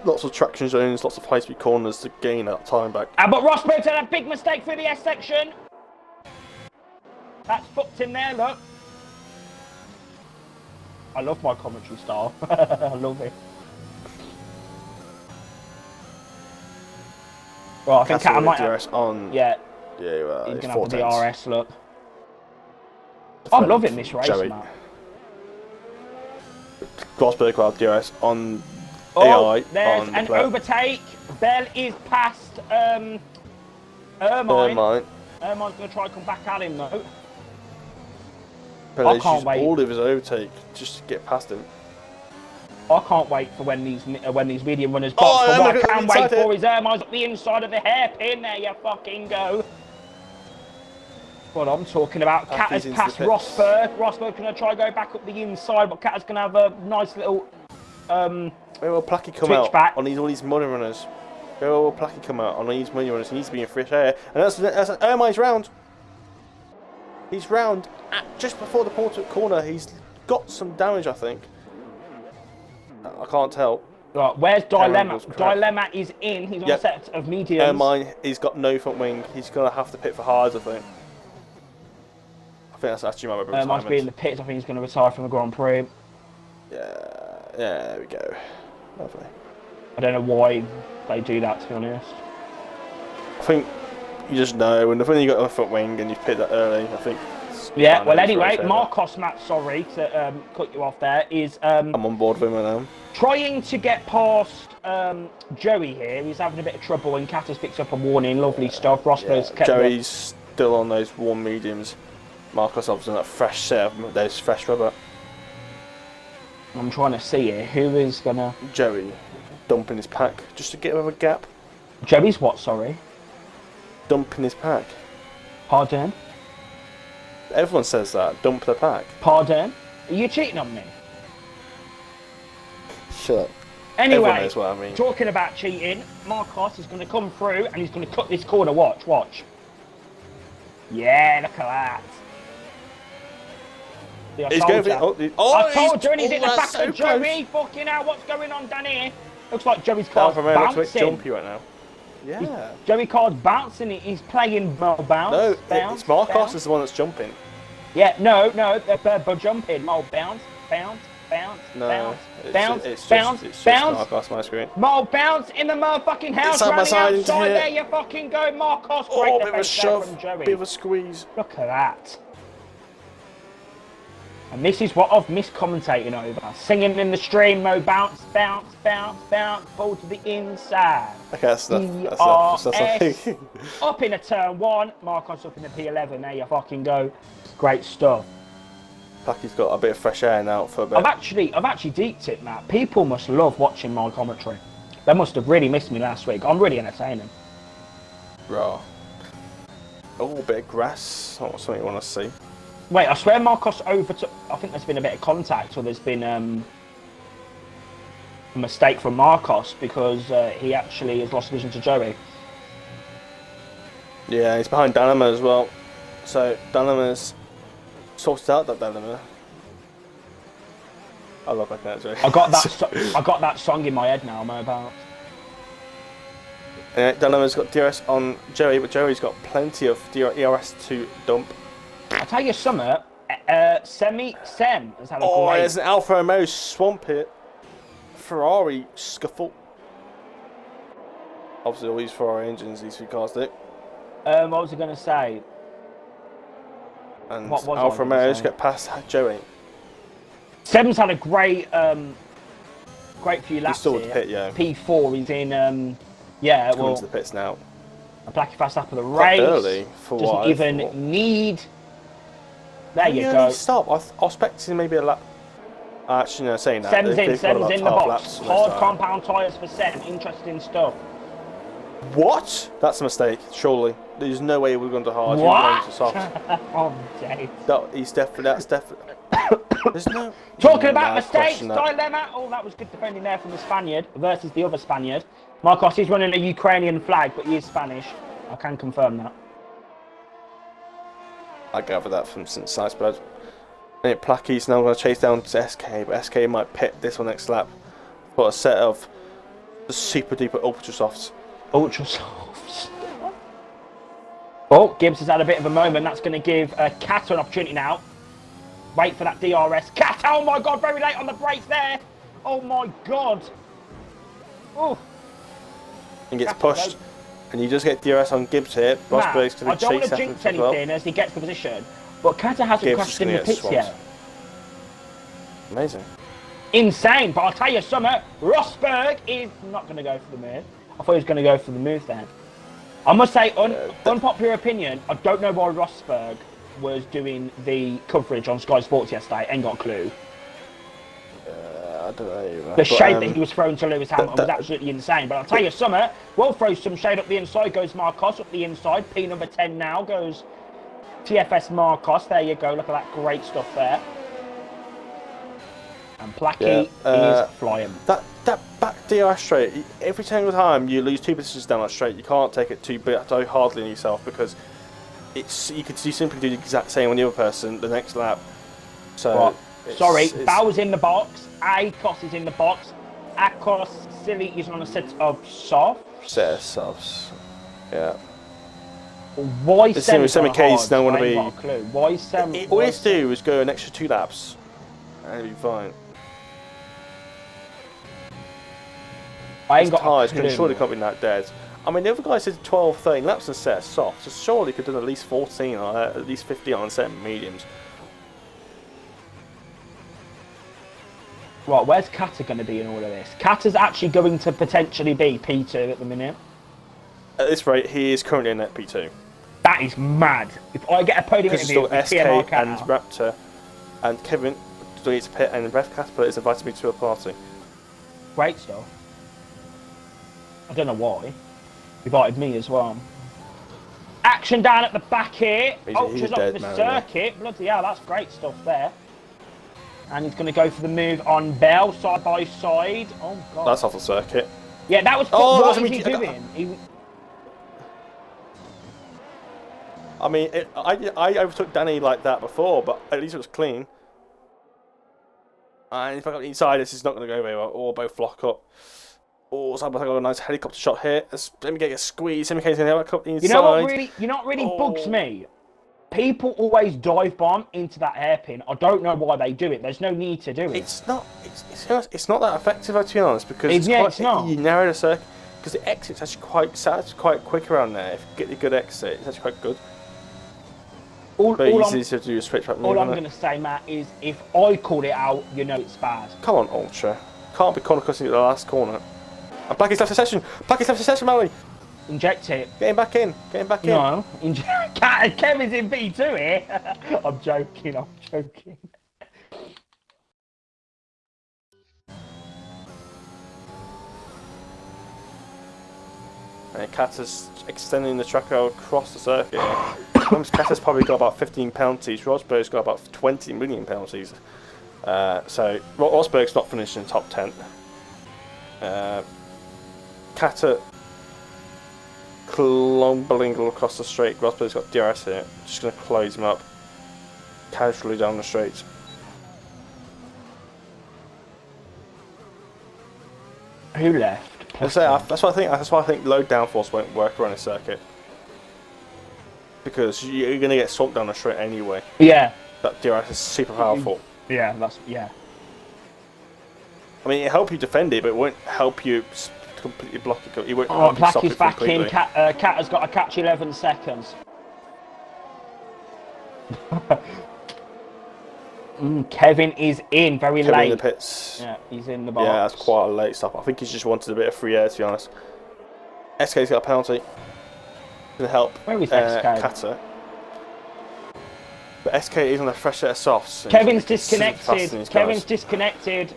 Lots of traction zones, lots of high-speed corners to gain that time back. But Rosberg's had a big mistake through the S section. That's fucked him there, look. I love my commentary style. I love it. Well, I think Catter might have... on. Yeah. Yeah, well, he's going to have the DRS, look. I'm loving this race, Matt. Rosberg will have DRS on AI. There's an overtake. Bell is past Ermine. Ermine's going to try and come back at him, though. I can't wait. All of his overtake just to get past him. I can't wait for when these medium runners box. But what I can wait for is Ermine's up the inside of the hairpin. There you fucking go. What I'm talking about. Catter's past Rosberg. Rosberg's going to try and go back up the inside, but Catter's going to have a nice little Where will Placky come out back on all these money runners? Go, Placky, come out. I need money on this. He needs to be in fresh air. And that's Ermine's round. He's round just before the corner. He's got some damage, I think. I can't tell. Right, where's Dilemma? Dilemma is in. He's on a set of mediums. Ermine, he's got no front wing. He's going to have to pit for hards, I think. I think that's actually my retirement. Might be in the pits. I think he's going to retire from the Grand Prix. Yeah, there we go. Lovely. I don't know why they do that, to be honest. I think you just know when you got a front wing and you pit that early. I think. Yeah. Well, anyway, Marcos, Matt. Sorry to cut you off there. Is I'm on board with him now. Trying to get past Joey here. He's having a bit of trouble, and Catus picks up a warning. Lovely stuff. Rosberg's kept Joey's still on those warm mediums. Marcos obviously on that fresh set of those fresh rubber. I'm trying to see here. Who is gonna? Joey dumping his pack just to get rid of a gap. Joey's what? Sorry. Dumping his pack. Pardon? Everyone says that. Dump the pack. Pardon? Are you cheating on me? Shut up. Anyway, what I mean. Talking about cheating, Marcos is going to come through and he's going to cut this corner. Watch. Yeah, look at that. See, I told you, and he's in the back of Joey. Fucking hell, what's going on down here? Looks like Joey's car's bouncing. Looks a bit jumpy right now. Yeah. Joey car's bouncing. He's playing bounce. No, bounce, it's Marcos bounce. is the one that's jumping. Yeah, no, they're jumping. Bounce, bounce. No, bounce, it's bounce, just bounce. Marcos my screen. Bounce in the motherfucking house. Running outside. There you fucking go, Marcos. Oh, bit of a shove, bit of a squeeze. Look at that. And this is what I've missed commentating over. Singing in the stream, bounce, ball to the inside. Okay, that's up in a turn 1, Marcos up in the P11. There you fucking go. Great stuff. Placky's got a bit of fresh air now for a bit. I've actually deeped it, Matt. People must love watching my commentary. They must have really missed me last week. I'm really entertaining. Raw. Oh, a bit of grass. Oh, something you want to see. Wait, I swear Marcos overtook. I think there's been a bit of contact, or there's been a mistake from Marcos because he actually has lost vision to Joey. Yeah, he's behind Danima as well. So Danima's sorted out that dilemma. I love looking at Joey. I got that song in my head now. I'm about. Dilemma's got DRS on Joey, but Joey's got plenty of ERS to dump. I tell you something. Sem has had a great. There's an Alfa Romeo swamp here. Ferrari scuffle. Obviously, all these Ferrari engines, these three cars do. What was I going to say? And Alfa Romeo's get past Joey. Sem's had a great few laps. He's still here. the pit, yeah. P4, he's in. He's coming to the pits now. A Blackie fast lap of the race. Early for doesn't what even need. There you go. Stop. I was expecting maybe a lap. Actually, no, saying that. Sem's in the box. Hard compound tyres for Sem. Interesting stuff. What? That's a mistake, surely. There's no way we're going to hard. What? To soft. Oh, Dave. That's definitely. There's no. Talking about mistakes, dilemma. Oh, that was good defending there from the Spaniard versus the other Spaniard. Marcos is running a Ukrainian flag, but he is Spanish. I can confirm that. I gather that from St. Siceblood. And Placky's now going to chase down to SK, but SK might pit this one next lap. Got a set of the super duper ultra softs. Ultra softs. Oh, Gibbs has had a bit of a moment. That's going to give Cat an opportunity now. Wait for that DRS. Cat, oh my God, very late on the brakes there. Oh my God. Oh. And gets pushed. And you just get DRS on Gibbs here. Rosberg's going to chase I don't want to jinx anything as he gets the position, but Kata hasn't crashed in the pits yet. Amazing. Insane, but I'll tell you something, Rosberg is not going to go for the move. I thought he was going to go for the move then. I must say, unpopular opinion, I don't know why Rosberg was doing the coverage on Sky Sports yesterday. Ain't got a clue. I don't know either. The shade that he was throwing to Lewis Hamilton was absolutely insane. But I'll tell you something, we'll throw some shade up the inside. Goes Marcos up the inside. P number 10 now goes TFS Marcos. There you go. Look at that great stuff there. And Placky is flying. That back DRS straight, every single time you lose 2 positions down that straight, you can't take it too hardly on yourself, because you simply do the exact same on the other person the next lap. So sorry, Bow's in the box, Akos is in the box, Akos Silly is on a set of softs. Set of softs, yeah. Why Semi-K's don't want to be... Why all he has to do is go an extra 2 laps, and he'll be fine. I ain't got tyres surely can't be that dead. I mean, the other guy said 12, 13 laps and set soft, so surely he could have done at least 14 or at least 50 on set mediums. Right, where's Kata going to be in all of this? Kata's actually going to potentially be P2 at the minute. At this rate, he is currently in net P2. That is mad. If I get a podium interview with SK and Raptor and Kevin doing it to pit, and Ref Casper is invited me to a party. Great stuff. I don't know why. Invited me as well. Action down at the back here. Ultra's off the circuit. Bloody hell, that's great stuff there. And he's going to go for the move on Bell, side by side. Oh, God. That's off the circuit. Yeah, that was... what is he doing? I mean, I overtook Danny like that before, but at least it was clean. And if I got inside, this is not going to go very well. Or both lock up. Oh, so I got a nice helicopter shot here. Let me get a squeeze. Let me get a helicopter inside. You know what really bugs me? People always dive bomb into that hairpin. I don't know why they do it. There's no need to do it. It's not that effective, to be honest, because it's not. You narrow the circuit, because the exit's actually quite quick around there. If you get a good exit, it's actually quite good. All I'm going to say, Matt, is if I call it out, you know it's bad. Come on, Ultra. Can't be corner crossing at the last corner. And Blackie's left the session. Blackie's left the session, Mallory. Inject it. Get him back in. Get him back in. No. Kevin's in B2 here. I'm joking. And Kata's extending the track across the circuit. Kata's probably got about 15 penalties. Rosberg's got about 20 million penalties. So Rosberg's not finishing in top 10. Kata clumbling across the straight. Rosberg's got DRS here. Just going to close him up casually down the straight. Who left? That's why I think low downforce won't work around a circuit, because you're going to get swamped down the straight anyway. Yeah. That DRS is super powerful. Yeah, I mean, it'll help you defend it, but it won't help you completely block it. It won't Black is back in. Cat has got to catch 11 seconds. Kevin is in very late. In the pits. Yeah, he's in the box. Yeah, that's quite a late stop. I think he's just wanted a bit of free air, to be honest. SK's got a penalty. Going to help Where is SK? Kata. But SK is on a fresh set of softs. Kevin's disconnected. Kevin's disconnected.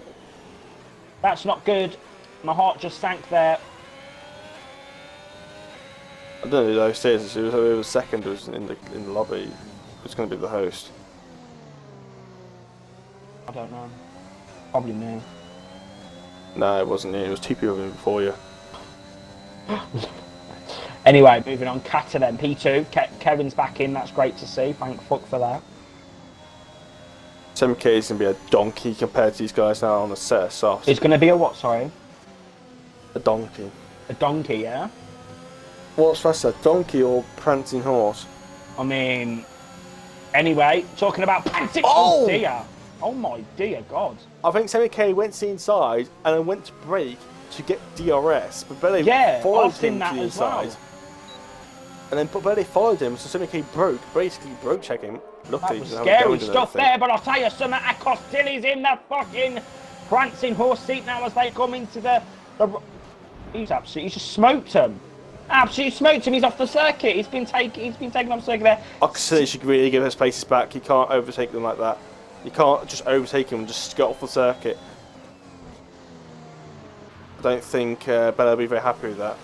That's not good. My heart just sank there. I don't know who the host is. It was second. It was in the lobby. Who's going to be the host? I don't know. Probably me. No, it wasn't you. It was two people before you. Anyway, moving on. Kata then. P2. Kevin's back in. That's great to see. Thank fuck for that. 7K is going to be a donkey compared to these guys now on a set of softs. It's going to be a what, sorry? A donkey. A donkey, yeah? What's faster, donkey or prancing horse? I mean, anyway, talking about prancing... Oh dear. Oh my dear God. I think 7K went to the inside and then went to brake to get DRS, but Belly followed him to the inside. Well. And then Belly followed him, so 7K basically broke check him. Luckily, that was scary stuff there, but I'll tell you something, Acostilla's in the fucking prancing horse seat now as they come into the he's just smoked him. Absolutely smoked him. He's off the circuit. He's been taken off the circuit there. Acostill should really give his places back. You can't overtake them like that. You can't just overtake him and just get off the circuit. I don't think Bella will be very happy with that.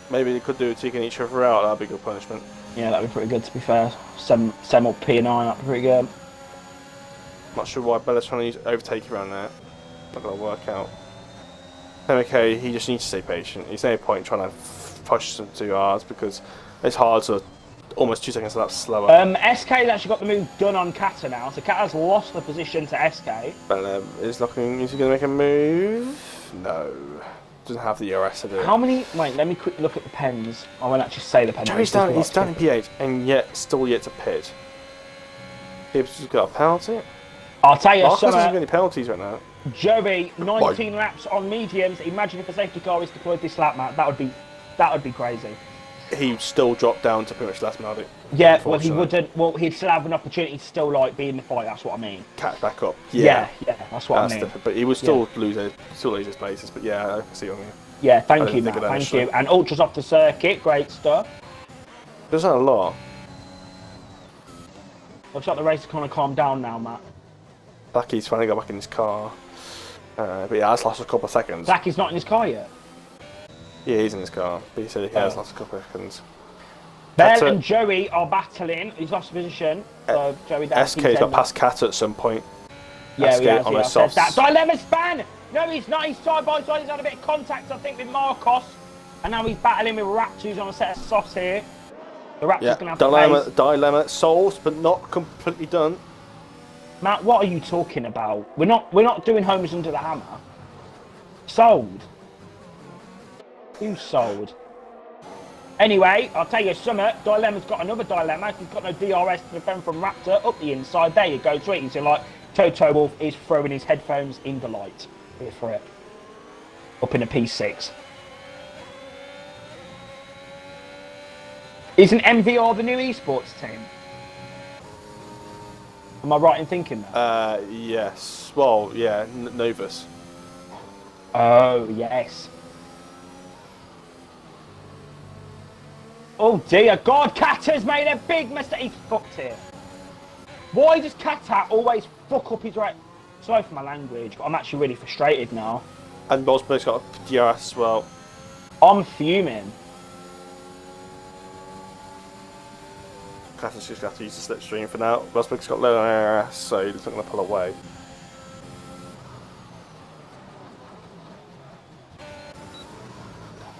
Maybe they could do it taking each other out. That'd be good punishment. Yeah, that'd be pretty good, to be fair. Sem or P9, that'd be pretty good. Not sure why Bella's trying to use overtake around there. Not gonna work out. MK, he just needs to stay patient. There's no point trying to push them too hard because it's hard to almost 2 seconds lap slower. SK's actually got the move done on Kata now, so Kata's lost the position to SK. But is he going to make a move? No. Doesn't have the ERS to do it. How many? Wait, let me quickly look at the pens. I won't actually say the pens. He's down in P8 and still yet to pit. Gibbs has got a penalty. I'll tell you Marcus something. doesn't get any penalties right now. Joey, 19 laps on mediums. Imagine if a safety car is deployed this lap, Matt. That would be crazy. He still dropped down to pretty much last minute. Yeah, well, he wouldn't. Well, he'd still have an opportunity to still be in the fight. That's what I mean. Catch back up. Yeah, that's what I mean. Different, but he would still lose his places. But yeah, I can see on here. Yeah, thank you, Matt. Thank you. And Ultra's off the circuit. Great stuff. There's not a lot. Looks like the race is kind of calmed down now, Matt. Zacky's trying to go back in his car. But yeah, has lost a couple of seconds. Zacky's not in his car yet? Yeah, he's in his car. But he said he has lost a couple of seconds. Bell and Joey are battling. He's lost position. So Joey SK's got past Cat at some point. Yeah, SK he has. on He a has soft. that dilemma span! No, he's not. He's side by side. He's had a bit of contact, I think, with Marcos. And now he's battling with Raptor, who's on a set of softs here. The Raptor's going to have to dilemma solved, but not completely done. Matt, what are you talking about? We're not doing homers under the hammer. Sold. Who's sold? Anyway, I'll tell you something. Dilemma's got another dilemma. He's got no DRS to defend from Raptor. Up the inside. There you go, sweetie. So, like, Toto Wolff is throwing his headphones in the light. Here for it. Up in a P6. Isn't MVR the new esports team? Am I right in thinking that? Yes. Well, yeah, Novus. Oh, yes. Oh dear God, Kata's made a big mistake. He's fucked here. Why does Kata always fuck up his right? Sorry for my language, but I'm actually really frustrated now. And Rosberg's got a DRS as well. I'm fuming. Kata's just got to use the slipstream for now. Rosberg's got low on DRS, so he's not going to pull away.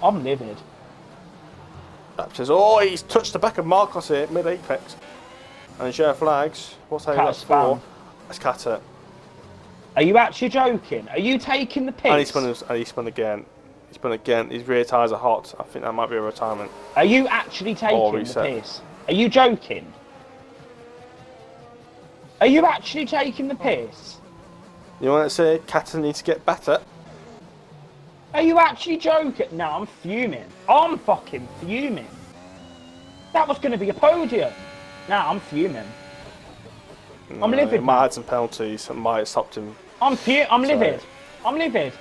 I'm livid. That says, oh, he's touched the back of Marcos here, mid-apex. And share flags. What's that for? That's Kata. Are you actually joking? Are you taking the piss? And he spun again. He spun again. His rear tyres are hot. I think that might be a retirement. Are you actually taking the piss? Are you joking? Are you actually taking the piss? You want to say Kata needs to get better? Are you actually joking? No, I'm fuming. I'm fucking fuming. That was going to be a podium. No, I'm fuming. I'm livid. He might have had some penalties that might have stopped him. I'm livid. I'm livid.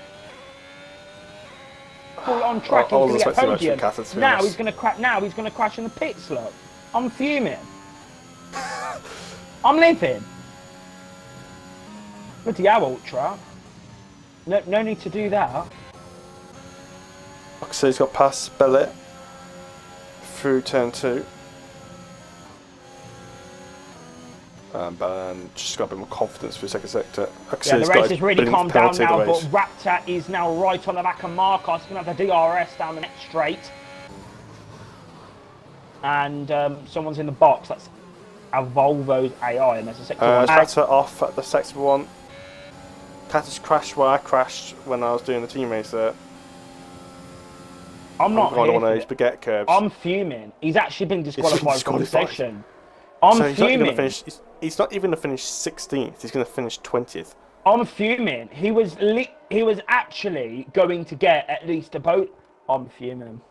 On track, he's going to get podium. Now he's going to crash. Now he's going to crash in the pits. Look, I'm fuming. I'm livid. Bloody hell, Ultra. No need to do that. So he's got past Bellet through turn 2. And just got a bit more confidence for the second sector. Yeah, the race has really calmed down now, but Raptor is now right on the back of Marcos. He's going to have the DRS down the next straight. And someone's in the box. That's a Volvo's AI, and there's a sector 1. Raptor off at the sector 1. Kata's crashed where I crashed when I was doing the team race there. I'm not on one of those baguette curbs. I'm fuming. He's actually been disqualified from the session. I'm fuming. He's not even going to finish 16th. He's going to finish 20th. I'm fuming. He was actually going to get at least a boat. I'm fuming.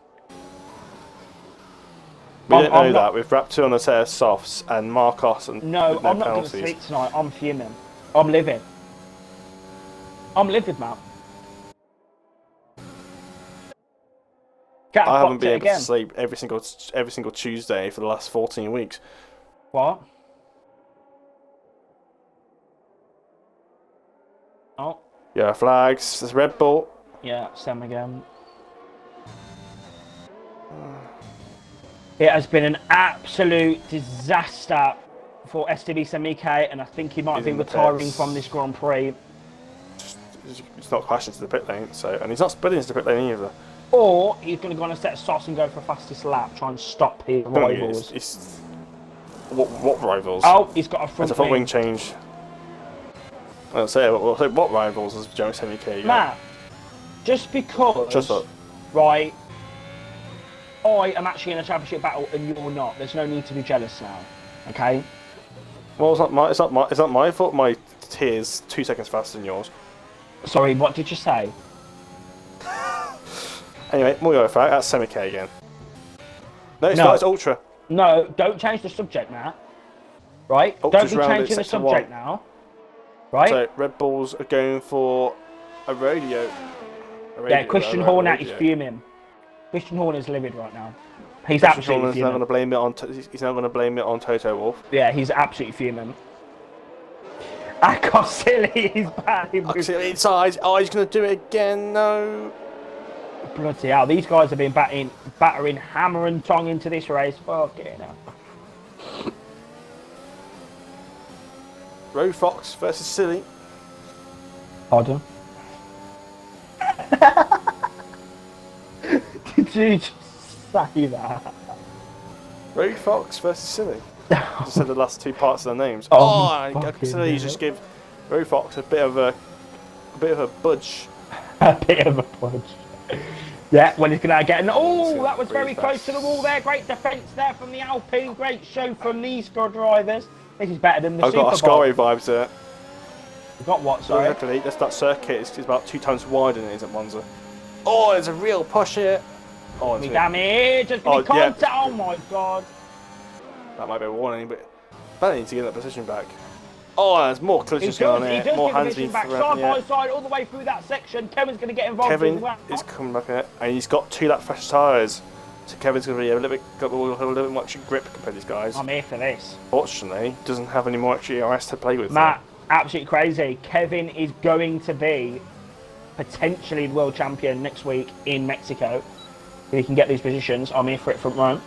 We don't know that. We've wrapped 2 on a set of softs and Marcos and no I'm not going to sleep tonight. I'm fuming. I'm livid. I'm livid, Matt. I haven't been able to sleep every single Tuesday for the last 14 weeks. What? Oh. Yeah, flags. There's Red Bull. Yeah, Sam again. It has been an absolute disaster for STB Semike, and I think he might be retiring from this Grand Prix. he's not crashing to the pit lane. So, and he's not spinning into the pit lane either. Or he's going to go on a set of sauce and go for a fastest lap, try and stop his rivals. What rivals? Oh, he's got a front wing. It's a front wing change. I'll say what rivals has Joe Semi-K got? Matt, just because, right, I am actually in a championship battle and you're not. There's no need to be jealous now, okay? Well, it's not my fault. My tier's 2 seconds faster than yours. Sorry, what did you say? Anyway, more go for that's Semi-K again. No, it's Ultra. No, don't change the subject, Matt. Right? Ultra's don't be changing the subject now. Right? So Red Bulls are going for a rodeo. Yeah, Christian Horner is fuming. Christian Horner is livid right now. He's absolutely fuming. He's now going to blame it on Toto Wolff. Yeah, he's absolutely fuming. Akosili is bad. Akosili inside. Oh, he's going to do it again. No. Bloody hell! These guys have been battering hammer and tong into this race. Fucking hell. Roe Fox versus Silly. Pardon? Did you just say that? Roe Fox versus Silly. Just said the last two parts of their names. Silly just give Roe Fox a bit of a budge. A bit of a budge. Yeah, when he's going to get an... Oh, that was very close to the wall there. Great defence there from the Alpine. Great show from these drivers. This is better than the Super Bowl. I've got Ascari vibes there. You've got what, sorry? That circuit is about 2 times wider than it is at Monza. Oh, there's a real push here. Oh, it's damage. There's going to be contact. Yeah. Oh, my God. That might be a warning, but I need to get that position back. Oh, there's more collisions going on here. More hands being back side by side all the way through that section. Kevin's going to get involved as well. Kevin is coming back in it, and he's got 2 lap fresh tyres. So Kevin's going to be a little bit much grip compared to these guys. I'm here for this. Fortunately, doesn't have any more extra ERS to play with. Matt, absolutely crazy. Kevin is going to be potentially the world champion next week in Mexico. If he can get these positions, I'm here for it front row.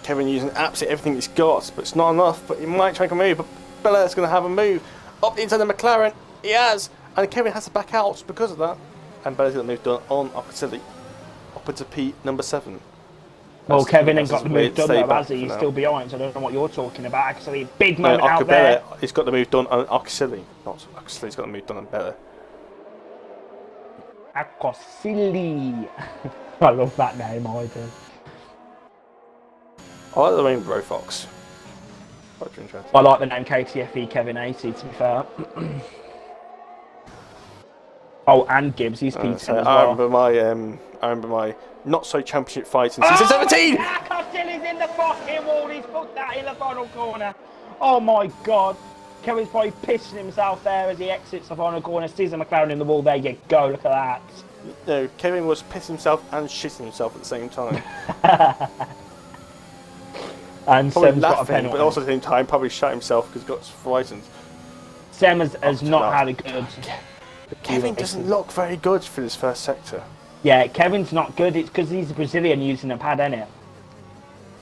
Kevin using absolutely everything he's got, but it's not enough. But he might try to move. But Bella's going to have a move up inside the McLaren. He has, and Kevin has to back out because of that. And Bella's got the move done on Akosili, up into P number 7. Well, Kevin ain't got the move done though, has he? He's still behind, so I don't know what you're talking about. Actually, big moment out there. He's got the move done on Akosili, not Akosili's got the move done on Bella. Akosili. I love that name, I do. I like the name Roe Fox. Quite interesting. I like the name KTFE Kevin 80, to be fair. Oh, and Gibbs, he's P10 as well. I remember my not so championship fight in season 17. Akosili's in the fucking wall. He's put that in the final corner. Oh my God. Kevin's probably pissing himself there as he exits the final corner. Sees the McLaren in the wall. There you go. Look at that. No, Kevin was pissing himself and shitting himself at the same time. And probably Sem's laughing, got a penalty. but also at the same time probably shot himself because he got frightened. Sem has not had a good... Kevin doesn't look very good for this first sector. Yeah, Kevin's not good. It's because he's a Brazilian using a pad, isn't it?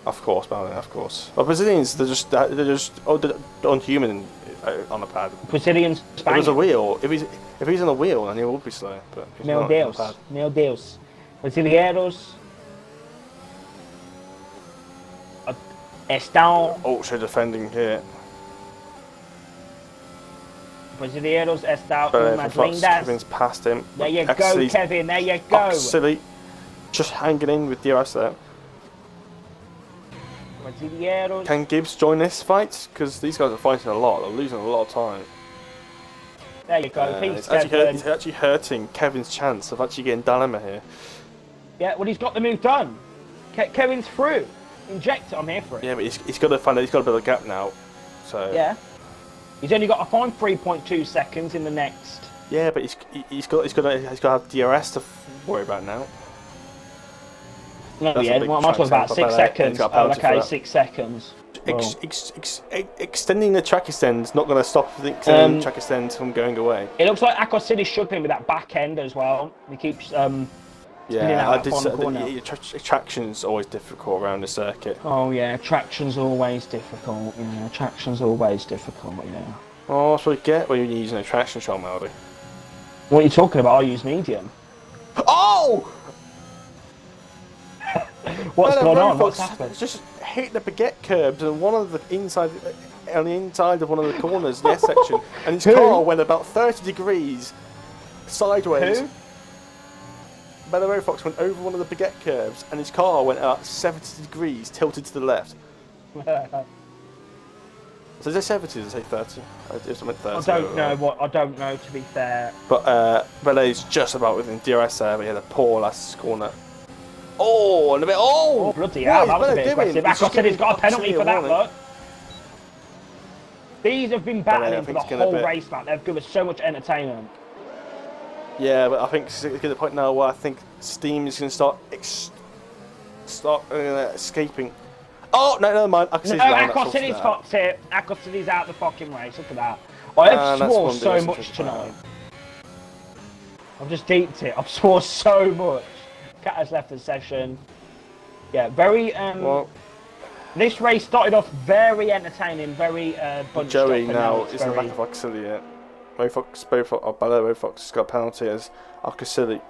Of course, man, of course. Well, Brazilians, they're just unhuman on a pad. Brazilians, If there's a wheel, if he's on a wheel, then he will be slow. But he's Meu not Deus, on a pad. meu Deus. Brasileiros estão... Ultra defending here. Brasileiros estão umas lindas. Kevin's past him. There you go, Kevin, there you go. Silly, just hanging in with DRS there. Brasileiros. Can Gibbs join this fight? Because these guys are fighting a lot. They're losing a lot of time. There you go. It's actually hurting Kevin's chance of actually getting Dalema here. Yeah, well, he's got the move done. Kevin's through. Inject it. I'm here for it. Yeah, but he's got to find. He's got to build a gap now. So yeah, he's only got to find 3.2 seconds in the next. Yeah, but he's got to have DRS to worry about now. No, yeah, well, I'm talking about 6 seconds. Oh, okay, 6 seconds. Extending the track extend's not going to stop the extending track extend from going away. It looks like Akosili's struggling with that back end as well. He keeps yeah, I did say traction's always difficult around the circuit. Oh yeah, traction's always difficult. Yeah, traction's always difficult. Yeah. Oh, that's what you get when you're using a traction control, Melody. What are you talking about? I use medium. Oh! What's going on? What's happened? Just hit the baguette curbs and one of the inside, on the inside of one of the corners, the S section, and his car went about 30 degrees sideways. Who? Bello Fox went over one of the baguette curbs, and his car went about 70 degrees, tilted to the left. So is it 70? Did I say 30? I just meant 30. I don't know, to be fair. But Bello's just about within DRS there, but he had a poor last corner. Oh, and a bit. Oh, bloody hell, that was a bit aggressive. Akos said he's got a penalty for that, look. These have been battling for the whole race, man. They've given us so much entertainment. Yeah, but I think it's at the point now where I think Steam is going to start escaping. Oh, no, never mind. Akos said he's fucked it. Akos said he's out the fucking race. Look at that. I have swore so much tonight. I've just deeped it. I've swore so much. Cat has left the session. Yeah, very. This race started off very entertaining, very bunched Joey up. now is in the back of Akasili. Fox, both has got a penalty as Akasili.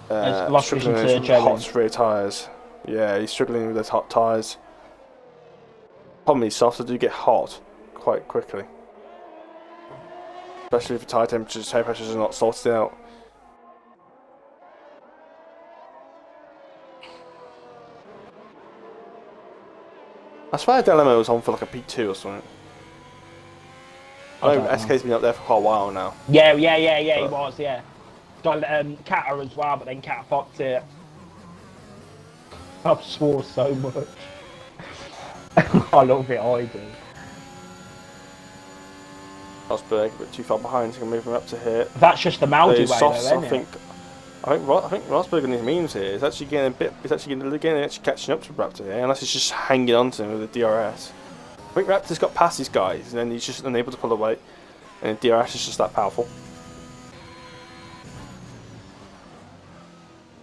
Lost vision to Joey. Hot rear tyres. Yeah, he's struggling with those hot tyres. Problem is, softs do get hot quite quickly. Especially if the tyre temperatures, are not sorted out. I swear Delamo was on for like a P2 or something. I know SK's been up there for quite a while now. Yeah, he was, yeah. Got Kata as well, but then Kata fucked it. I've swore so much. I love it, I do. Rosberg, but too far behind, so I'm moving up to here. That's just the Maldi way, though, isn't it? I think Rosberg and his memes here is actually getting a bit. It's actually catching up to Raptor here, unless he's just hanging on to him with the DRS. I think Raptor's got past these guys, and then he's just unable to pull away, and the DRS is just that powerful.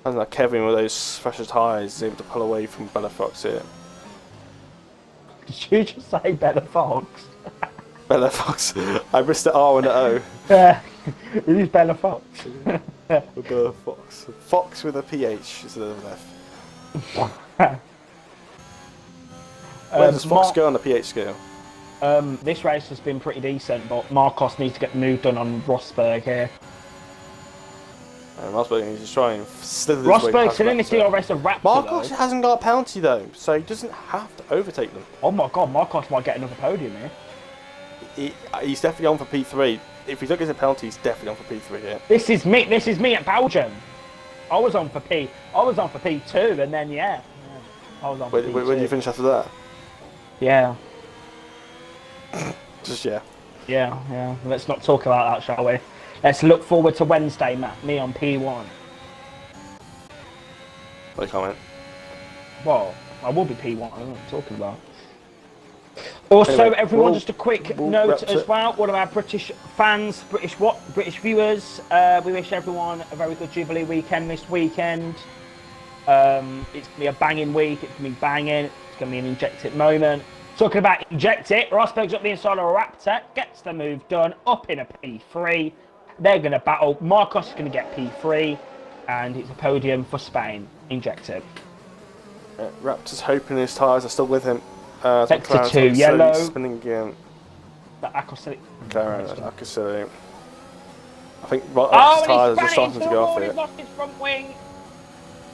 And like Kevin with those fresher tyres is able to pull away from Bella Fox here. Did you just say Bella Fox? Bella Fox. I missed the R and the O. Yeah, it is Bella Fox. Bella Fox. Fox with a PH instead of an F. Where does Fox go on the PH scale? This race has been pretty decent, but Marcos needs to get the move done on Rosberg here. Rosberg needs to try and slither his way Rosberg's in the DRS of Raptor. Marcos hasn't got a penalty though, so he doesn't have to overtake them. Oh my god, Marcos might get another podium here. He's definitely on for P3. If he doesn't get a penalty, he's definitely on for P3 here. This is me at Belgium. I was on for P2, and then I was on for P2. Where did you finish after that? Yeah. Just yeah. Yeah. Let's not talk about that, shall we? Let's look forward to Wednesday, Matt. Me on P1. What do you comment? Well, I will be P1. I don't know what I'm talking about. Also, anyway, everyone, just a quick note as well. One of our British fans, British viewers, we wish everyone a very good Jubilee weekend this weekend. It's going to be a banging week. It's going to be banging. It's going to be an Inject It moment. Talking about Inject It, Rosberg's up the inside of a Raptor, gets the move done, up in a P3. They're going to battle. Marcos is going to get P3, and it's a podium for Spain. Inject It. Raptor's hoping his tyres are still with him. Sector 2, yellow. Spinning again. The Akosili. Akosili. I think Raptor's tyres are starting to go off here. He's lost his front wing.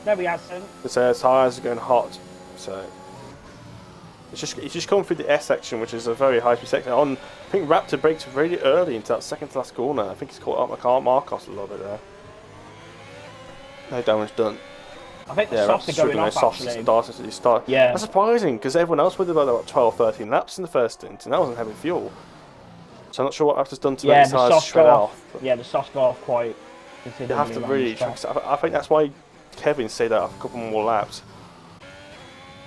No, he hasn't. His tyres are going hot, so he's just coming through the S section, which is a very high speed section. I think Raptor braked really early into that second to last corner. I think he's caught up Marcos a little bit there. No damage done. I think the softs are going off actually. Yeah. That's surprising because everyone else would have about 12, 13 laps in the first stint, and that wasn't heavy fuel. So I'm not sure what Raptor's done to make his tyres shred off. Yeah, the softs go off quite. You have to really. I think that's why Kevin stayed out a couple more laps.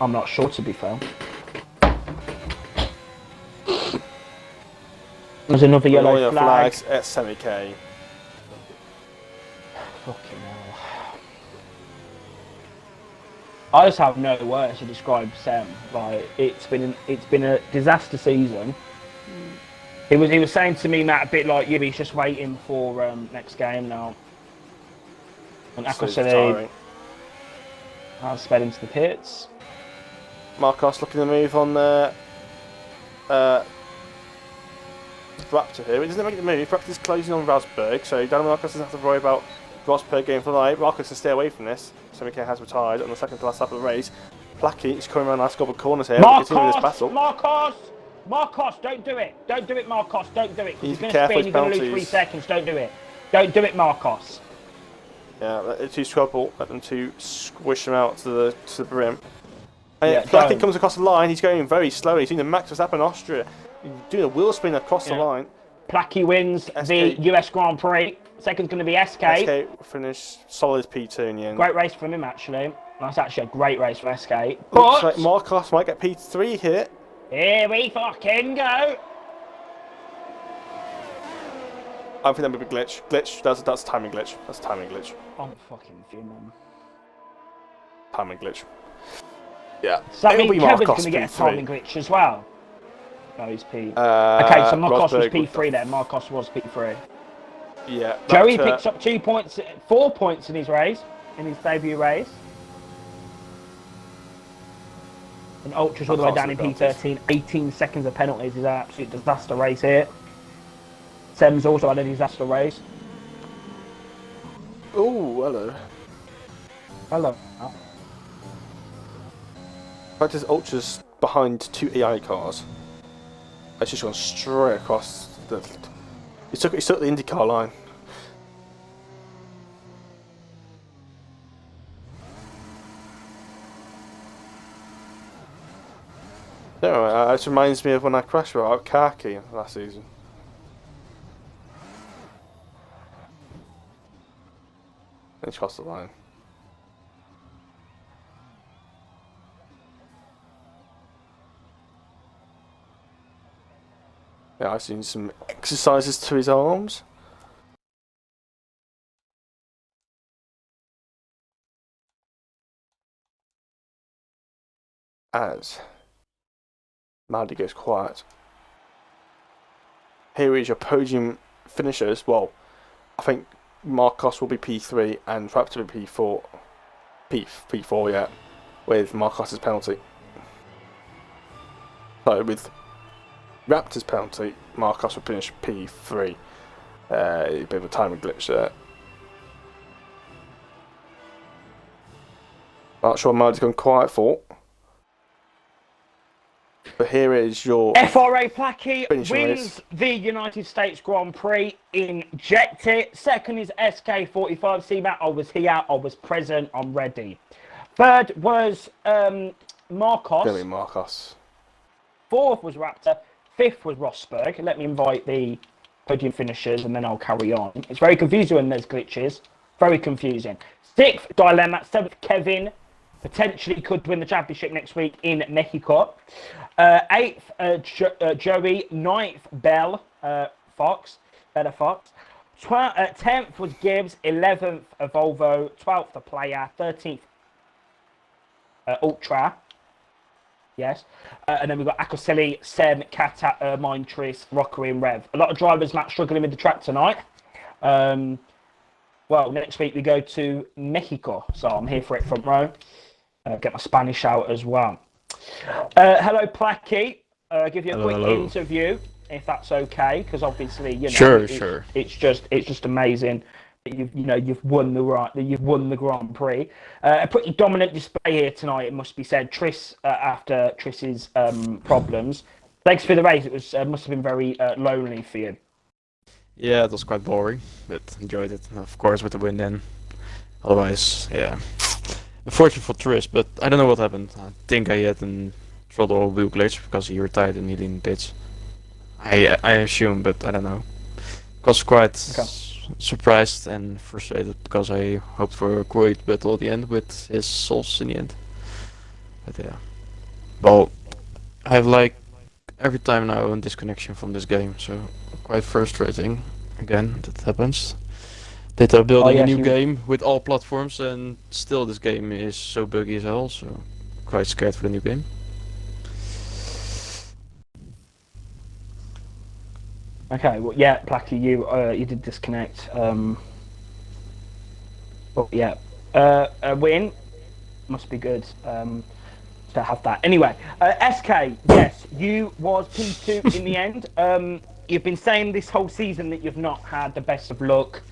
I'm not sure, to be fair. There's another yellow flag. At semi-K. Fucking hell. I just have no words to describe Sem. Like it's been a disaster season. He was saying to me, Matt, a bit like you. He's just waiting for next game now. And Akosele has sped into the pits. Marcos looking to move on there. Raptor here. He doesn't make the move. Raptor is closing on Rosberg, so Dan Marcos doesn't have to worry about Rosberg going for the light. Marcos can stay away from this. Samike has retired on the second to last lap of the race. Placky is coming around last couple of corners here. Continuing this battle. Marcos, don't do it. Don't do it, Marcos. Don't do it. Because he's going to spin, you're going to lose 3 seconds. Don't do it. Don't do it, Marcos. Yeah, let the two trouble. Let them two squish him out to the brim. And Placky comes across the line. He's going very slowly. He's doing the Max Verstappen Austria. He's doing a wheel spin across the line. Placky wins the US Grand Prix. Second's going to be SK. SK finished solid P2 in the end. Great race from him, actually. That's actually a great race from SK. But looks like Marcos might get P3 here. Here we fucking go. I think that would be glitch. That's a timing glitch. That's a timing glitch. I'm fucking fuming. Timing glitch. Yeah. Does that mean Kevin's going to get a timing glitch as well? No, he's P. Okay, so Marcos was P3 then. Marcos was P3. Yeah. Joey picks up 2 points, 4 points in his race, in his debut race. And Ultra's all the way down in P13. 18 seconds of penalties is an absolute disaster race here. Sem's also had a disaster race. Oh, hello. Hello. In fact, his Ultra's behind 2 AI cars. It's just gone straight across the... He took the IndyCar line. No, it reminds me of when I crashed with Khaki last season. It's crossed the line. Yeah, I've seen some exercises to his arms. As Maddie goes quiet. Here is your podium finishers. Well, I think Marcos will be P3 and Raptor will be P4. P4, yeah, with Marcos's penalty. So with Raptor's penalty, Marcos will finish P3. A bit of a timing glitch there. Not sure Maddie's gone quiet for. But here is your FRA Placky wins the United States Grand Prix. Inject it. Second is SK45. See, Matt, I was here. I was present. I'm ready. Third was Marcos. Really, Marcos. Fourth was Raptor. Fifth was Rosberg. Let me invite the podium finishers and then I'll carry on. It's very confusing when there's glitches. Very confusing. Sixth, Dilemma. Seventh, Kevin. Potentially could win the championship next week in Mexico. Eighth, Joey. Ninth, Bella Fox. 10th was Gibbs. 11th, Volvo. 12th, the player. 13th, Ultra. Yes. And then we've got Akosele, Sem, Kata, Ermine, Tris, Rockery, and Rev. A lot of drivers, Matt, struggling with the track tonight. Well, next week we go to Mexico, so I'm here for it front row. Get my Spanish out as well. Hello, Placky. Give you a quick interview, if that's okay, because obviously, you know, sure. It's just amazing that you've won the Grand Prix. A pretty dominant display here tonight, it must be said. Tris, after Tris's problems. Thanks for the race. It was must have been very lonely for you. Yeah, it was quite boring, but enjoyed it, of course, with the win then. Otherwise, yeah. Unfortunate for Tris, but I don't know what happened. I think I had a throttle wheel glitch because he retired immediately in pitch. I assume, but I don't know. I was quite surprised and frustrated because I hoped for a great battle at the end with his souls in the end. But yeah. Well, I have like every time now a disconnection from this game, so quite frustrating. Again, that happens. They are building a new game with all platforms, and still this game is so buggy as hell, so quite scared for the new game. Okay, well, yeah, Placky, you did disconnect. But yeah, a win must be good to have that. Anyway, SK, yes, you was P2 in the end. You've been saying this whole season that you've not had the best of luck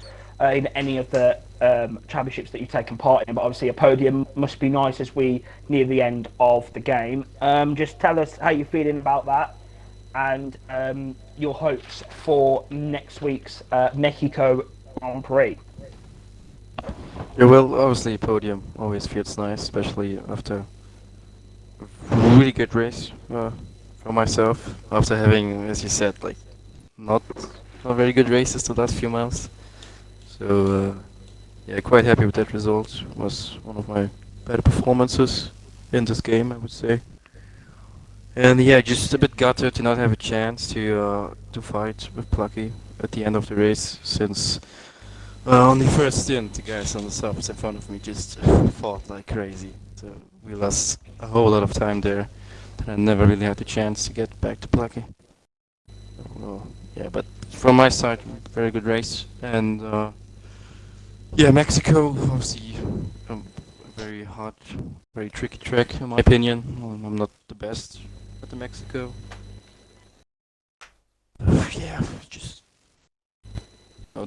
in any of the championships that you've taken part in, but obviously a podium must be nice as we near the end of the game. Just tell us how you're feeling about that and your hopes for next week's Mexico Grand Prix. Yeah, well, obviously podium always feels nice, especially after a really good race for myself. After having, as you said, like not very good races the last few months. So yeah, quite happy with that result. Was one of my better performances in this game, I would say. And yeah, just a bit gutted to not have a chance to fight with Plucky at the end of the race, since on the first stint, the guys on the subs in front of me just fought like crazy. So we lost a whole lot of time there, and I never really had the chance to get back to Plucky. Well, yeah, but from my side, very good race, and yeah, Mexico obviously a very hard, very tricky track in my opinion. I'm not the best at the Mexico. Yeah, just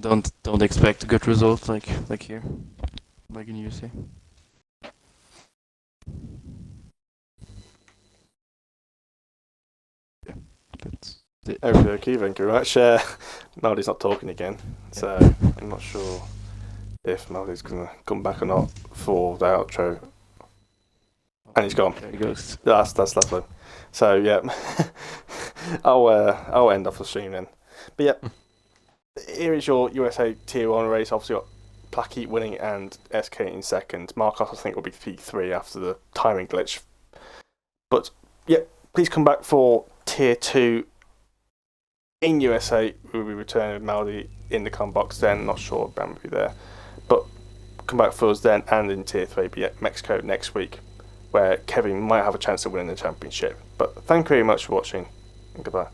don't expect a good result like here, like in USA. Yeah, that's it. Okay, thank you very much. Maldy's not talking again, so I'm not sure if Maldy's gonna come back or not for the outro. And he's gone. There he goes. That's fine. So yeah, I'll end off the stream then. But yeah, here is your USA Tier 1 race. Obviously got Placky winning and SK in second. Marcos I think will be P3 after the timing glitch. But yeah, please come back for Tier 2 in USA. We'll be returning with Maldy in the com box then. Not sure Ben will be there. But come back for us then and in Tier 3. But yeah, Mexico next week, where Kevin might have a chance of winning the championship. But thank you very much for watching, and goodbye.